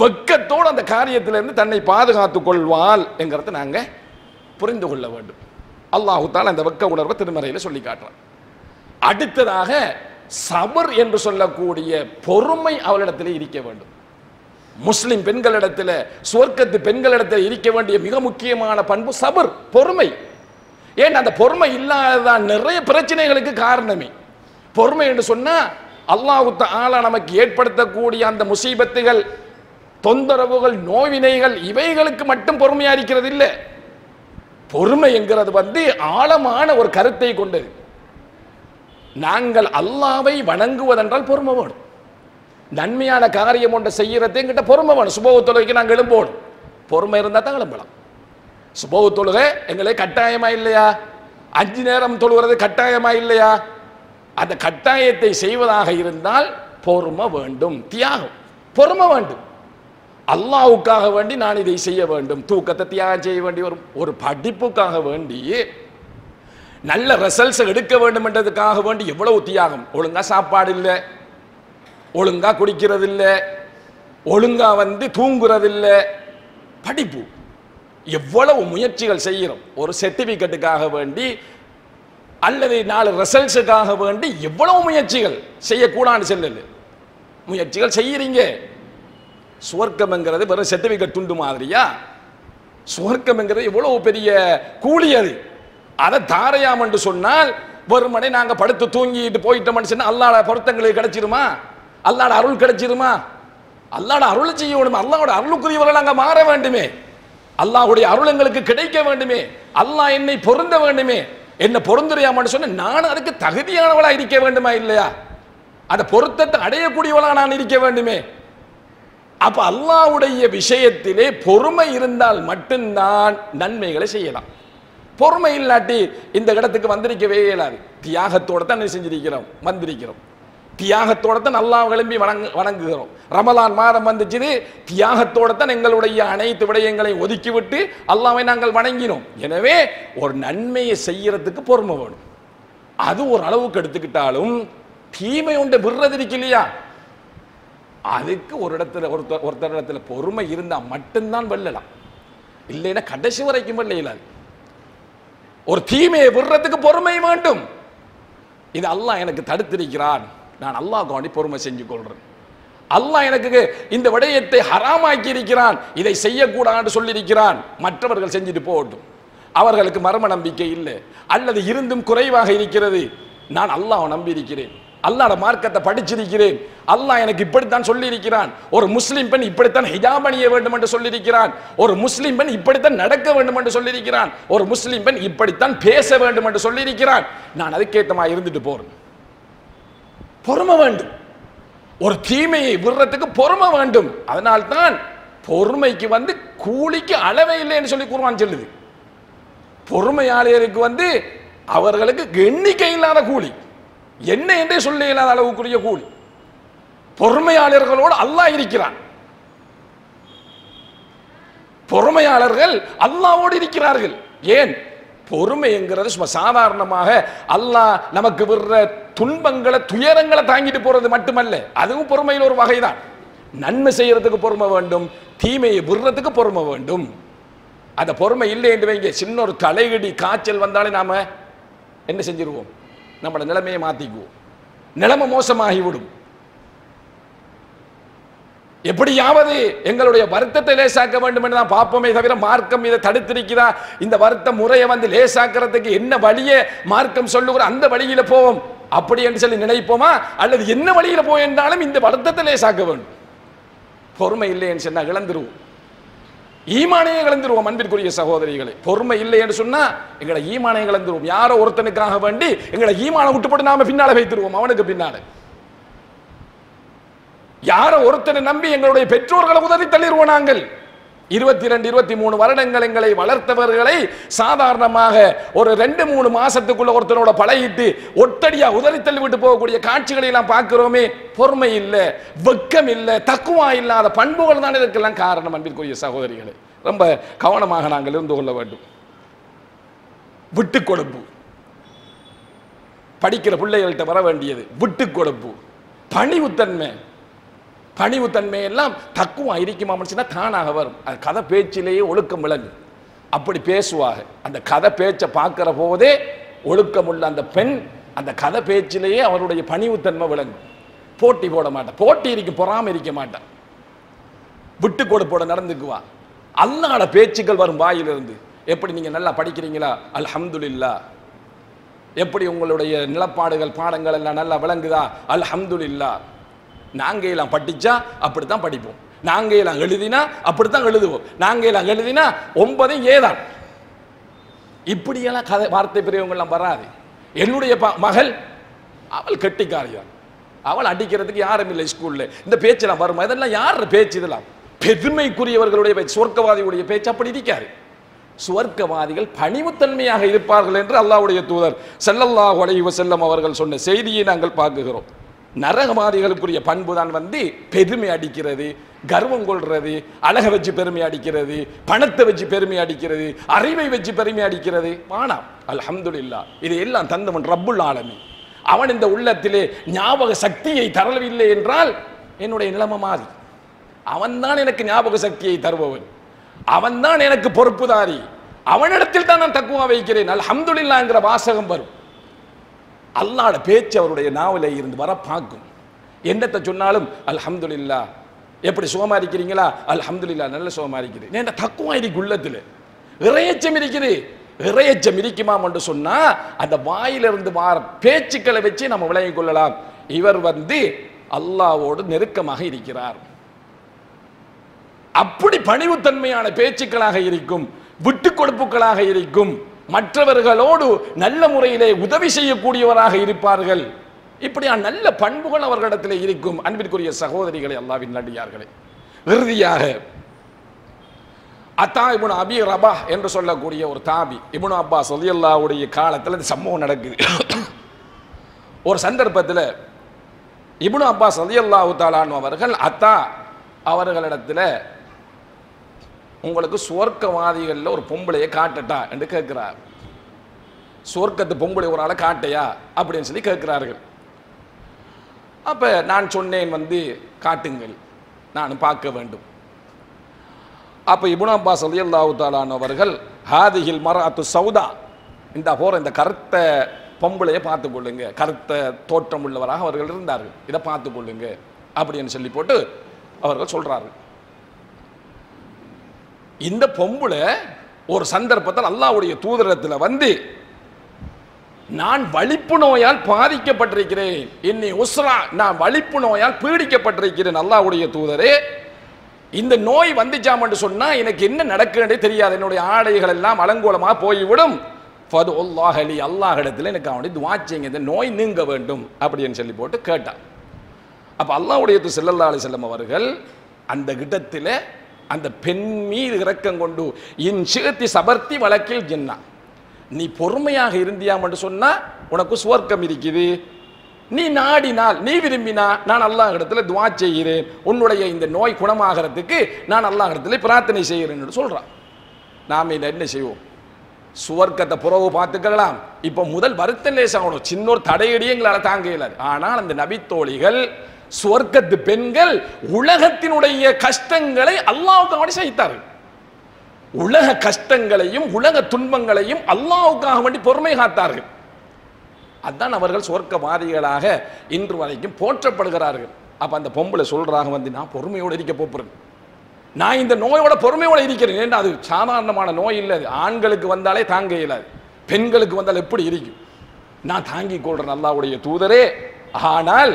வெக்கத்தோடு அந்த காரியத்திலிருந்து தன்னை பாதுகாத்துக் கொள்வாள் என்கிறத நாங்க புரிந்து கொள்ள வேண்டும். அல்லாஹ் தஆலா அந்த வெக்க உணர்வை திருமறையில சொல்லி காட்டுறான். அடுத்ததாக சபர் என்று சொல்லக்கூடிய பொறுமை அவளிடத்தில் இருக்க வேண்டும். முஸ்லிம் பெண்களிடத்தில், சுவர்க்கத்து பெண்களிடத்தில் இருக்க வேண்டிய மிக முக்கியமான பண்பு சபர், பொறுமை. ஏன் அந்த பொறுமை இல்லாததான் நிறைய பிரச்சனைகளுக்கு காரணமே. பொறுமை என்று சொன்னா அல்லாஹ் தஆலா நமக்கு ஏற்படுத்தக்கூடிய அந்த முசீபத்துகள், தொந்தரவுகள், நோவினைகள் இவைகளுக்கு மட்டும் பொறுமையா இருக்கிறது இல்லை. பொறுமை என்கிறது ஆழமான ஒரு கருத்தை கொண்டது. நாங்கள் அல்லாஹ்வை வணங்குவதென்றால் பொறுமை வேணும். நன்மையான காரியம் ஒன்றை செய்யறதே என்கிட்ட பொறுமை வேணும். சுபஹ் தொழுகைக்கு நாங்கள் எழும்போடும், பொறுமை இருந்தால் தான் எழும்பலாம். சுபஹ் தொழுகை எங்களை கட்டாயமா இல்லையா? 5 நேரம் தொழுகிறது கட்டாயமா இல்லையா? அந்த கட்டாயத்தை செய்வதாக இருந்தால் பொறுமை வேண்டும், தியாகம், பொறுமை வேண்டும். அல்லாஹ்வுக்காக வேண்டி நான் இதை செய்ய வேண்டும், தூக்கத்தை தியாகம் செய்ய வேண்டி வரும். ஒரு படிப்புக்காக வேண்டி நல்ல ரிசல்ட்ஸ் எடுக்க வேண்டும் என்றதுக்காக வேண்டி எவ்வளவு தியாகம். ஒழுங்கா சாப்பாடு இல்லை, ஒழுங்கா குடிக்கிறது இல்லை, ஒழுங்கா தூங்குறது இல்லை, படிப்பு எவ்வளவு முயற்சிகள் செய்கிறோம். ஒரு சர்டிபிகேட்டுக்காக வேண்டி அல்லது 4 ரிசல்ட்ஸுக்காக வேண்டி எவ்வளவு முயற்சிகள் செய்யக்கூடாது செல்லல, முயற்சிகள் செய்யறீங்க. சுவர்க்கம்ங்கிறது வெறும் சர்டிபிகேட் துண்டு மாதிரியா? சுவர்க்கம்ங்கிறது எவ்வளவு பெரிய கூலி. அதை தாரையாம் என்று சொன்னால் வெறுமனே நாங்க படுத்து தூங்கிட்டு போயிட்டோம்னு சொன்னா அல்லாஹ்வோட பொருத்தங்களுக்கு கிடைச்சிருமா? அல்லாஹ்வோட அருள் கிடைச்சிருமா? அல்லாஹ்வோட அருள் செய்யணும். அல்லாஹ்வோட அருளுக்குரியவர்கள் அங்க மாற வேண்டுமே, அல்லாஹ்வுடைய அருள் எங்களுக்கு கிடைக்க வேண்டுமே, அல்லாஹ் என்னை பொருந்த வேண்டுமே. என்ன பொருந்துறியாமன்னு சொன்ன நான் அதுக்கு தகுதியானவளா இருக்க வேண்டுமா இல்லையா? அந்த பொருத்தத்தை அடையக்கூடியவளா நான் இருக்க வேண்டுமே. அப்ப அல்லாஹ்வுடைய விஷயத்திலே பொறுமை இருந்தால் மட்டும்தான் நன்மைகளை செய்யலாம். பொறுமை இல்லாட்டி இந்த இடத்துக்கு வந்திருக்கவே இயலாது. தியாகத்தோட தான் செஞ்சிருக்கிறோம், வந்திருக்கிறோம். தியாகத்தோட தான் அல்லாஹ் விளம்பி வணங்குகிறோம். ரமலான் மாதம் வந்துச்சு, தியாகத்தோட தான் எங்களுடைய அனைத்து விடயங்களையும் ஒதுக்கிவிட்டு அல்லாஹ்வை நாங்கள் வணங்கினோம். எனவே ஒரு நன்மையை செய்யறதுக்கு பொறுமை வேணும். அது ஒரு அளவுக்கு எடுத்துக்கிட்டாலும் தீமை ஒன்றை விடுறது இருக்கு இல்லையா? அதுக்கு ஒரு இடத்துல ஒருத்தர் இடத்துல பொறுமை இருந்தால் மட்டும்தான் வெல்லலாம், இல்லைன்னா கடைசி வரைக்கும் வெல்ல. ஒரு தீமையை விடுறதுக்கு பொறுமை வேண்டும். இது அல்லாஹ் எனக்கு தடுத்திருக்கிறான், நான் அல்லாஹ்வுக்கு வேண்டி பொறுமை செஞ்சு கொள்றேன். அல்லாஹ் எனக்கு இந்த விடயத்தை ஹராமாக்கி இருக்கிறான், இதை செய்யக்கூடாது சொல்லியிருக்கிறான், மற்றவர்கள் செஞ்சுட்டு போகட்டும். அவர்களுக்கு மர்ம நம்பிக்கை இல்லை அல்லது இருந்தும் குறைவாக இருக்கிறது, நான் அல்லாஹ்வை நம்பி இருக்கிறேன், அல்லாஹ்வுடைய மார்க்கத்தை படிச்சிருக்கிறேன், அல்லாஹ் எனக்கு இப்படித்தான் சொல்லி இருக்கிறான். ஒரு முஸ்லிம் பெண் இப்படித்தான் ஹிஜாப் அணிய வேண்டும் என்று சொல்லியிருக்கிறான், ஒரு முஸ்லிம் பெண் இப்படித்தான் நடக்க வேண்டும் என்று சொல்லியிருக்கிறான், ஒரு முஸ்லிம் பெண் இப்படித்தான் பேச வேண்டும் என்று சொல்லியிருக்கிறான், நான் அதுக்கேற்றமா இருந்துட்டு போறேன். பொறுமை வேண்டும். ஒரு தீமையை விடுறதுக்கு பொறுமை வேண்டும். அதனால்தான் பொறுமைக்கு கூலிக்கு அளவே இல்லைன்னு சொல்லி குர்ஆன் சொல்லுது. பொறுமையாளருக்கு அவர்களுக்கு எண்ணிக்கை இல்லாத கூலி, என்ன என்றே சொல்ல இல்லாத அளவுக்குரிய கூலி. பொறுமையாளர்களோடு அல்லாஹ் இருக்கிறான். பொறுமையாளர்கள் அல்லாஹ்வோடு இருக்கிறார்கள். ஏன்? பொறுமை என்கிறது சும்மா சாதாரணமாக அல்லாஹ் நமக்கு விடுற துன்பங்களை துயரங்களை தாங்கிட்டு போறது மட்டுமல்ல, அதுவும் பொறுமையில் ஒரு வகைதான். நன்மை செய்யறதுக்கு பொறுமை வேண்டும், தீமையை விடுறதுக்கு பொறுமை வேண்டும். அந்த பொறுமை இல்லை என்று வைங்க, சின்ன ஒரு தலையடி காய்ச்சல் வந்தாலே நாம என்ன செஞ்சிருவோம்? நம்மளோட நிலைமையை மாத்திக்குவோம், நிலைமை மோசமாகிவிடும். எப்படியாவது எங்களுடைய வருத்தத்தை லேசாக்க வேண்டும் என்று தான் பார்ப்போமே தவிர மார்க்கம் இதை தடுத்திருக்கிறா, இந்த வருத்த முறையை லேசாக்கிறதுக்கு என்ன வழியை மார்க்கம் சொல்லுகிற அந்த வழியில போவோம் அப்படி என்று சொல்லி நினைப்போமா? அல்லது என்ன வழியில போய் என்றாலும் இந்த வருத்தத்தை லேசாக்க வேண்டும். பொறுமை இல்லை என்று சொன்னா இழந்துருவோம், ஈமானையை இழந்துருவோம். அன்பிற்குரிய சகோதரிகளை, பொறுமை இல்லை என்று சொன்னா எங்களை ஈமானை இழந்துருவோம். யாரோ ஒருத்தனுக்காக வேண்டி எங்களை ஈமானை விட்டுப்பட்டு நாம பின்னால வைத்துருவோம், அவனுக்கு பின்னால. யாரோ ஒருத்தனை நம்பி எங்களுடைய பெற்றோர்களை உதவி தள்ளிடுவோம். நாங்கள் 22, 23 வருடங்கள் எங்களை வளர்த்தவர்களை சாதாரணமாக ஒரு 2-3 மாசத்துக்குள்ள ஒருத்தனோட பழகிட்டு ஒட்டடியா உதறி தள்ளி விட்டு போகக்கூடிய காட்சிகளை எல்லாம் பார்க்கிறோமே. பொறுமை இல்லை, வெக்கம் இல்லை, தக்குவா இல்லாத பண்புகள் தான் இதற்கெல்லாம் காரணம். அன்பிற்குரிய சகோதரிகளை, ரொம்ப கவனமாக நாங்கள் இருந்து கொள்ள வேண்டும். விட்டு கொடுப்பு படிக்கிற பிள்ளைகள்கிட்ட வர வேண்டியது விட்டு கொடுப்பு, பணிவுத்தன்மை. பணிவுத்தன்மை எல்லாம் தக்குவா இருக்குமான்னு சொன்னா தானாக வரும். அது கதை பேச்சிலேயே ஒழுக்கம் விளங்கு. அப்படி பேசுவாங்க. அந்த கதை பேச்சை பார்க்கிற போதே ஒழுக்கமுள்ள அந்த பெண் அந்த கதை பேச்சிலேயே அவருடைய பணிவுத்தன்மை விளங்கும். போட்டி போட மாட்டான், போட்டி இருக்கு பொறாம இருக்க மாட்டான், விட்டு கொடுப்போட நடந்துக்குவா. அல்லாஹ்வுடைய பேச்சுக்கள் வரும் வாயிலிருந்து. எப்படி நீங்க நல்லா படிக்கிறீங்களா? அல்ஹம்துலில்லாஹ். எப்படி உங்களுடைய நிலப்பாடுகள் பாடங்கள் எல்லாம் நல்லா விளங்குதா? அல்ஹம்துலில்லாஹ். நாங்க எல்லாம் படிச்சா அப்படித்தான் படிப்போம், நாங்க எல்லாம் எழுதினா அப்படித்தான் எழுதுவோம், நாங்க எல்லாம் எழுதினா 9 ஏதான். இப்படியெல்லாம் கதை வார்த்தை பிரிவுகள்லாம் வராது. என்னுடைய மகள் அவள் கெட்டிக்காரியா, அவள் அடிக்கிறதுக்கு யாரும் இல்லை ஸ்கூல்ல. இந்த பேச்செல்லாம் வரும். இதெல்லாம் யார் பேச்சு? இதெல்லாம் பெருமைக்குரியவர்களுடைய பேச்சு. சுவர்க்கவாதிகளுடைய பேச்சு அப்படி இருக்காது. சுவர்க்கவாதிகள் பணிவுத்தன்மையாக இருப்பார்கள் என்று அல்லாஹ்வுடைய தூதர் ஸல்லல்லாஹு அலைஹி வஸல்லம் அவர்கள் சொன்ன செய்தியை நாங்கள் பார்க்குகிறோம். நரகவாதிகளுக்குரிய பண்பு தான் பெருமை அடிக்கிறது, கர்வம் கொள்றது, அழகை வச்சு பெருமை அடிக்கிறது, பணத்தை வச்சு பெருமை அடிக்கிறது, அறிவை வச்சு பெருமை அடிக்கிறது. வானாம். அல்ஹம்துலில்லாஹ். இது எல்லாம் தந்தவன் ரப்புல் ஆலமீன். அவன் இந்த உள்ளத்திலே ஞாபக சக்தியை தரவில்லை என்றால் என்னுடைய நிலைமை மாறி. அவன்தான் எனக்கு ஞாபக சக்தியை தருபவன், அவன்தான் எனக்கு பொறுப்புதாரி, அவனிடத்தில் தான் நான் தக்குவா வைக்கிறேன். அல்ஹம்துலில்லாஹ்ங்கிற வாசகம் வரும். அல்லாஹ்வுடைய பேச்சு அவருடைய நாவிலே இருந்து வர பார்க்கும். என்னத்தை சொன்னாலும் அல்ஹம்துலில்லாஹ். எப்படி சுகமா இருக்கிறீங்களா? அல்ஹம்துலில்லாஹ், நல்ல சுகமா இருக்கிறது. ஏன்னா தக்குவா இருக்கு உள்ளத்தில், இறையச்சம் இருக்குது. இறையச்சம் இருக்குமாம் என்று சொன்னா அந்த வாயிலிருந்து வார பேச்சுக்களை வச்சு நம்ம விளங்கிக் கொள்ளலாம். இவர் அல்லாஹ்வோடு நெருக்கமாக இருக்கிறார். அப்படி பணிவுத்தன்மையான பேச்சுக்களாக இருக்கும், விட்டு கொடுப்புகளாக இருக்கும், மற்றவர்களோடு நல்ல முறையிலே உதவி செய்யக்கூடியவராக இருப்பார்கள். இப்படியா நல்ல பண்புகள் அவர்களிடத்தில் இருக்கும். அன்பிற்குரிய சகோதரிகளை, அல்லாஹ்வின் நல்லடியார்களே, இறுதியாக அத்தா இப்னு அபி ரபாஹ் என்று சொல்லக்கூடிய ஒரு தாபி, இப்னு அப்பாஸ் ரலியல்லாஹுடைய காலத்தில் இந்த சம்பவம் நடக்குது. ஒரு சந்தர்ப்பத்தில் இப்னு அப்பாஸ் ரலியல்லாஹு தஆலா அன்ஹு அவர்கள் அத்தா அவர்களிடத்தில் உங்களுக்கு சுவர்க்கவாதிகளில் ஒரு பொம்பளையை காட்டட்டா என்று கேட்கிறார். சுவர்க்கத்து பொம்பளை ஒரு ஆளை காட்டையா அப்படின்னு சொல்லி கேட்கிறார்கள். அப்போ நான் சொன்னேன் காட்டுங்கள், நான் பார்க்க வேண்டும். அப்போ இப்னு அப்பாஸ் ரலியல்லாஹு தஆலா அவர்கள் ஹாதிஹில் மர்அத்து சௌதா, இந்த போற இந்த கருத்த பொம்பளையை பார்த்து கொள்ளுங்க, கருத்த தோற்றம் உள்ளவராக அவர்கள் இருந்தார்கள், இதை பார்த்து கொள்ளுங்க அப்படின்னு சொல்லி போட்டு அவர்கள் சொல்றார்கள். இந்த பொம்பளை ஒரு சந்தர்ப்பத்தில் அல்லாஹ்வுடைய தூதரிடத்தில் நான் வலிப்பு நோயால் பாதிக்கப்பட்டிருக்கிறேன், இன்னி உஸ்ரா, நான் வலிப்பு நோயால் பீடிக்கப்பட்டிருக்கிறேன், அல்லாஹ்வுடைய தூதரே இந்த நோய் வந்துச்சாமன்னு சொன்னா எனக்கு என்ன நடக்குன்னே தெரியாது, என்னுடைய ஆடைகள் எல்லாம் அலங்கோலமாக போய்விடும், ஃபதுல்லாஹ் லி, அல்லாஹ்விடத்தில் எனக்கு அவனுடைய துஆ செய்யுங்க, இந்த நோய் நீங்க வேண்டும் அப்படின்னு சொல்லி போட்டு கேட்டான். அப்ப அல்லாஹ்வுடைய தூதர் ஸல்லல்லாஹு அலைஹி வஸல்லம் அவர்கள் அந்த இடத்துல அந்த பெண் மீது இரக்கம் கொண்டு இன் ஷிஅத்தி சபர்த்தி வலக்கில் ஜன்னா, நீ பொறுமையாக இருந்தியாமன்னு சொன்னா உனக்கு சுவர்க்கம் இருக்குது, நீ நாடினால் நீ விரும்பினா நான் அல்லாஹ்விடத்தில் துஆ செய்கிறேன், உன்னுடைய இந்த நோய் குணமாகிறதுக்கு நான் அல்லாஹ்விடத்தில் பிரார்த்தனை செய்கிறேன் சொல்றான். நாம் இதை என்ன செய்வோம், சுவர்க்கத்தை புறவு பார்த்துக்கலாம், இப்போ முதல் வருத்தம் லேசாகணும், சின்ன ஒரு தடையடியே எங்களால் தாங்க இயலாது. ஆனால் அந்த நபித்தோழிகள் சுவர்க்கத்து பெண்கள் உலகத்தினுடைய கஷ்டங்களை அல்லாஹ்வுக்காக வேண்டி சகித்தார்கள், உலக கஷ்டங்களையும் உலக துன்பங்களையும் அல்லாஹ்வுக்காக வேண்டி பொறுமை காத்தார்கள். அதான் அவர்கள் சுவர்க்கவாதிகளாக இன்று வரைக்கும் போற்றப்படுகிறார்கள். அப்ப அந்த பொம்பளை சொல்றாங்க நான் பொறுமையோடு இருக்க போறேன், நான் இந்த நோயோட பொறுமையோடு இருக்கிறேன், ஏன்னா அது சாதாரணமான நோய் இல்லை, ஆண்களுக்கு வந்தாலே தாங்க இயலாது, பெண்களுக்கு வந்தால் எப்படி இருக்கும், நான் தாங்கிக் கொள்றேன் அல்லாஹ்வுடைய தூதரே. ஆனால்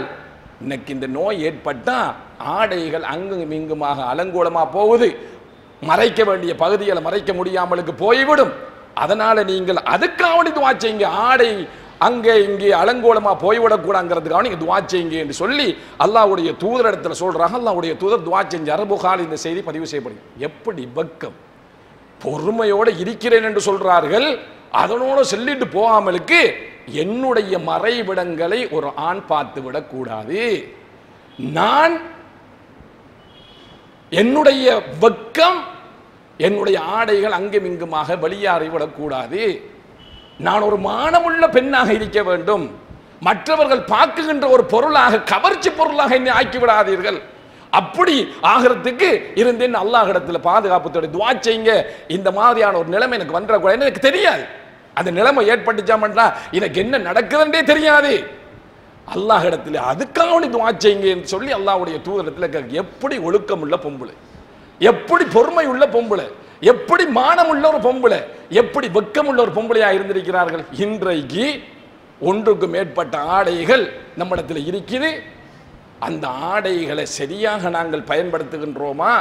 இன்னைக்கு இந்த நோய் ஏற்பட்டா ஆடைகள் அங்கும் இங்குமாக அலங்கோலமா போகுது, மறைக்க வேண்டிய பகுதிகளை மறைக்க முடியாமலுக்கு போய்விடும், அதனால நீங்கள் அதுக்காக துஆ செய்யுங்க, ஆடை அங்கே இங்கே அலங்கோலமா போய்விடக்கூடாதுங்கிறதுக்காக நீங்க துஆ செய்யுங்க என்று சொல்லி அல்லாஹ்வுடைய தூதர் இடத்துல சொல்றாங்க. அல்லாஹ்வுடைய தூதர் துஆ செஞ்சார். புகாரி இந்த செய்தி பதிவு செய்யப்படுது. எப்படி வெட்கம், பொறுமையோடு இருக்கிறேன் என்று சொல்றார்கள், அதனோடு சொல்லிட்டு போகாமலுக்கு என்னுடைய மறைவிடங்களை ஒரு ஆண் பார்த்து விடக்கூடாது, நான் என்னுடைய வெட்கம் என்னுடைய ஆடைகள் அங்கும் இங்குமாக வெளியாறி விடக்கூடாது, நான் ஒரு மானமுள்ள பெண்ணாக இருக்க வேண்டும், மற்றவர்கள் பார்க்குகின்ற ஒரு பொருளாக கவர்ச்சி பொருளாக என்னை ஆக்கி விடாதீர்கள், அப்படி ஆகிறதுக்கு இருந்தேன் அல்லாஹ்விடத்தில் பாதுகாப்பு துஆ செய்யுங்க, இந்த மாதிரியான ஒரு நிலைமை எனக்கு வந்துடக்கூடாது, எனக்கு தெரியாது அந்த நிலைமை ஏற்பட்டுச்சாமன்றா எனக்கு என்ன நடக்குதுன்றே தெரியாது, அல்லாஹ்விடத்தில் அதுக்காக துஆ செய்யுங்க என்று சொல்லி அல்லாஹ்வுடைய தூதரிடத்தில் எப்படி ஒழுக்கமுள்ள பொம்பளை, எப்படி பொறுமை உள்ள பொம்பளை, எப்படி மானமுள்ள ஒரு பொம்பளை, எப்படி வெட்கமுள்ள ஒரு பொம்பளையா இருந்திருக்கிறார்கள். இன்றைக்கு ஒன்றுக்கு மேற்பட்ட ஆடைகள் நம்மிடத்தில் இருக்குது, அந்த ஆடைகளை சரியாக நாங்கள் பயன்படுத்துகின்றோமா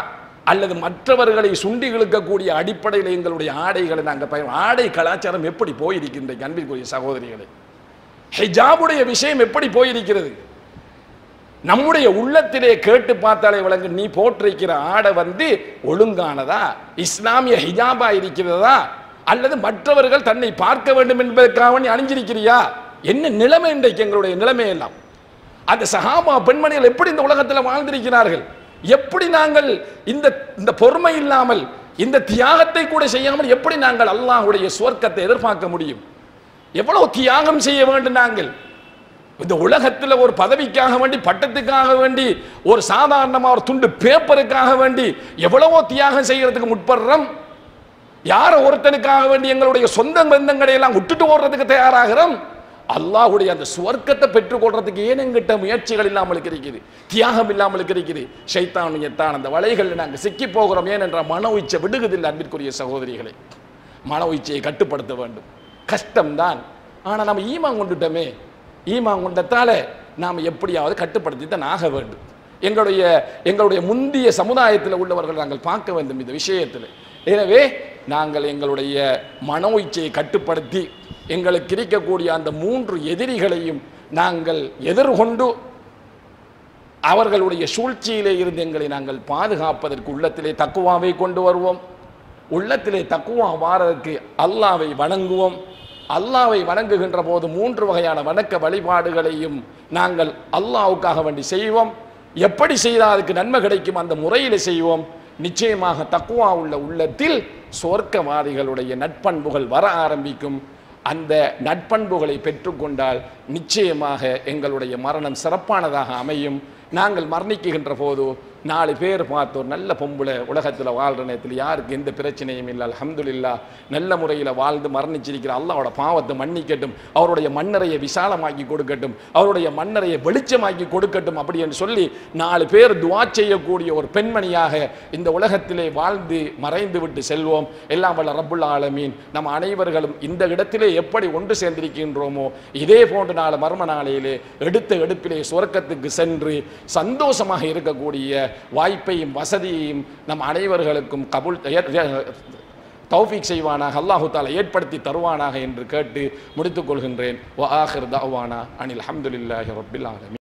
அல்லது மற்றவர்களை சுண்டி இழுக்கக்கூடிய அடிப்படையில் எங்களுடைய ஆடைகளை நாங்கள் ஆடை கலாச்சாரம் எப்படி போயிருக்கின்ற அன்பிற்குரிய சகோதரிகளை, ஹிஜாபுடைய விஷயம் எப்படி போயிருக்கிறது, நம்முடைய உள்ளத்திலே கேட்டு பார்த்தாலே விளங்கு, நீ போட்டிருக்கிற ஆடை ஒழுங்கானதா, இஸ்லாமிய ஹிஜாபா இருக்கிறதா, அல்லது மற்றவர்கள் தன்னை பார்க்க வேண்டும் என்பதற்காக நீ அணிஞ்சிருக்கிறியா, என்ன நிலைமை இன்றைக்கு எங்களுடைய நிலைமை எல்லாம். அந்த சஹாபா பெண்மணிகள் எப்படி இந்த உலகத்தில் வாழ்ந்திருக்கிறார்கள், எப்படி நாங்கள் இந்த பொறுமை இல்லாமல் இந்த தியாகத்தை கூட செய்யாமல் எப்படி நாங்கள் அல்லாஹ்வுடைய சுவர்க்கத்தை எதிர்பார்க்க முடியும், எவ்வளவு தியாகம் செய்ய வேண்டும் நாங்கள் இந்த உலகத்தில் ஒரு பதவிக்காக வேண்டி, பட்டத்துக்காக வேண்டி, ஒரு சாதாரணமாக ஒரு துண்டு பேப்பருக்காக வேண்டி எவ்வளவோ தியாகம் செய்யறதுக்கு முற்படுறோம், யார ஒருத்தனுக்காக வேண்டி எங்களுடைய சொந்த பந்தங்களை எல்லாம் விட்டுட்டு ஓடுறதுக்கு தயாராகிறோம், அல்லாஹ்வுடைய அந்த சுவர்க்கத்தை பெற்றுக்கொள்றதுக்கு ஏன் எங்கிட்ட முயற்சிகள் இல்லாமல் இருக்குது, தியாகம் இல்லாமல் இருக்குது, ஷைத்தானியத்தான் அந்த வலைகளில் நாங்கள் சிக்கி போகிறோம். ஏனென்ற மன உச்சை விடுகுதில்லை அன்பிற்குரிய சகோதரிகளை, மன உச்சையை கட்டுப்படுத்த வேண்டும், கஷ்டம்தான், ஆனால் நம்ம ஈமான் கொண்டுட்டோமே, ஈமான் கொண்டத்தால நாம் எப்படியாவது கட்டுப்படுத்தி தான் ஆக வேண்டும். எங்களுடைய முந்திய சமுதாயத்தில் உள்ளவர்கள் நாங்கள் பார்க்க வேண்டும் இந்த விஷயத்தில். எனவே நாங்கள் எங்களுடைய மன உச்சையை கட்டுப்படுத்தி எங்களுக்கு இருக்கக்கூடிய அந்த 3 எதிரிகளையும் நாங்கள் எதிர்கொண்டு அவர்களுடைய சூழ்ச்சியிலே இருந்து எங்களை நாங்கள் பாதுகாப்பதற்கு உள்ளத்திலே தக்குவாவை கொண்டு வருவோம். உள்ளத்திலே தக்குவா வாரதற்கு அல்லாஹ்வை வணங்குவோம். அல்லாஹ்வை வணங்குகின்ற போது 3 வகையான வணக்க வழிபாடுகளையும் நாங்கள் அல்லாஹ்வுக்காக வேண்டி செய்வோம். எப்படி செய்தால் அதுக்கு நன்மை கிடைக்கும் அந்த முறையில் செய்வோம். நிச்சயமாக தக்குவா உள்ள உள்ளத்தில் சொர்க்கவாதிகளுடைய நட்பண்புகள் வர ஆரம்பிக்கும். அந்த நட்பண்புகளை பெற்றுக்கொண்டால் நிச்சயமாக எங்களுடைய மரணம் சிறப்பானதாக அமையும். நாங்கள் மரணிக்குகின்ற போது 4 பேர் பார்த்து ஒரு நல்ல பொம்பளை உலகத்தில் வாழ்கிற நேரத்தில் யாருக்கு எந்த பிரச்சனையும் இல்லை, அல்ஹம்துலில்லாஹ் நல்ல முறையில் வாழ்ந்து மரணிச்சிருக்கிற அல்லாஹ்வோட பாவத்தை மன்னிக்கட்டும், அவருடைய மண்ணறையை விசாலமாக்கி கொடுக்கட்டும், அவருடைய மண்ணறையை வெளிச்சமாக்கி கொடுக்கட்டும் அப்படி என்று சொல்லி 4 பேர் துஆ செய்யக்கூடிய ஒரு பெண்மணியாக இந்த உலகத்திலே வாழ்ந்து மறைந்து விட்டு செல்வோம். எல்லாம் வல்ல ரப்புல் ஆலமீன் நம் அனைவர்களும் இந்த இடத்திலே எப்படி ஒன்று சேர்ந்திருக்கின்றோமோ இதே போன்ற நாள் மர்ம நாளையிலே எடுத்த எடுப்பிலே சுவர்க்கத்துக்கு சென்று சந்தோஷமாக இருக்கக்கூடிய வாய்ப்பையும் வசதியையும் நம் அனைவர்களுக்கும் தௌஃபீக் செய்வானாக, அல்லாஹு தஆலா ஏற்படுத்தி தருவானாக என்று கேட்டு முடித்துக் கொள்கின்றேன். வ ஆகிர் தஅவானா அனில் ஹம்துலில்லாஹி ரப்பில் ஆலமீன்.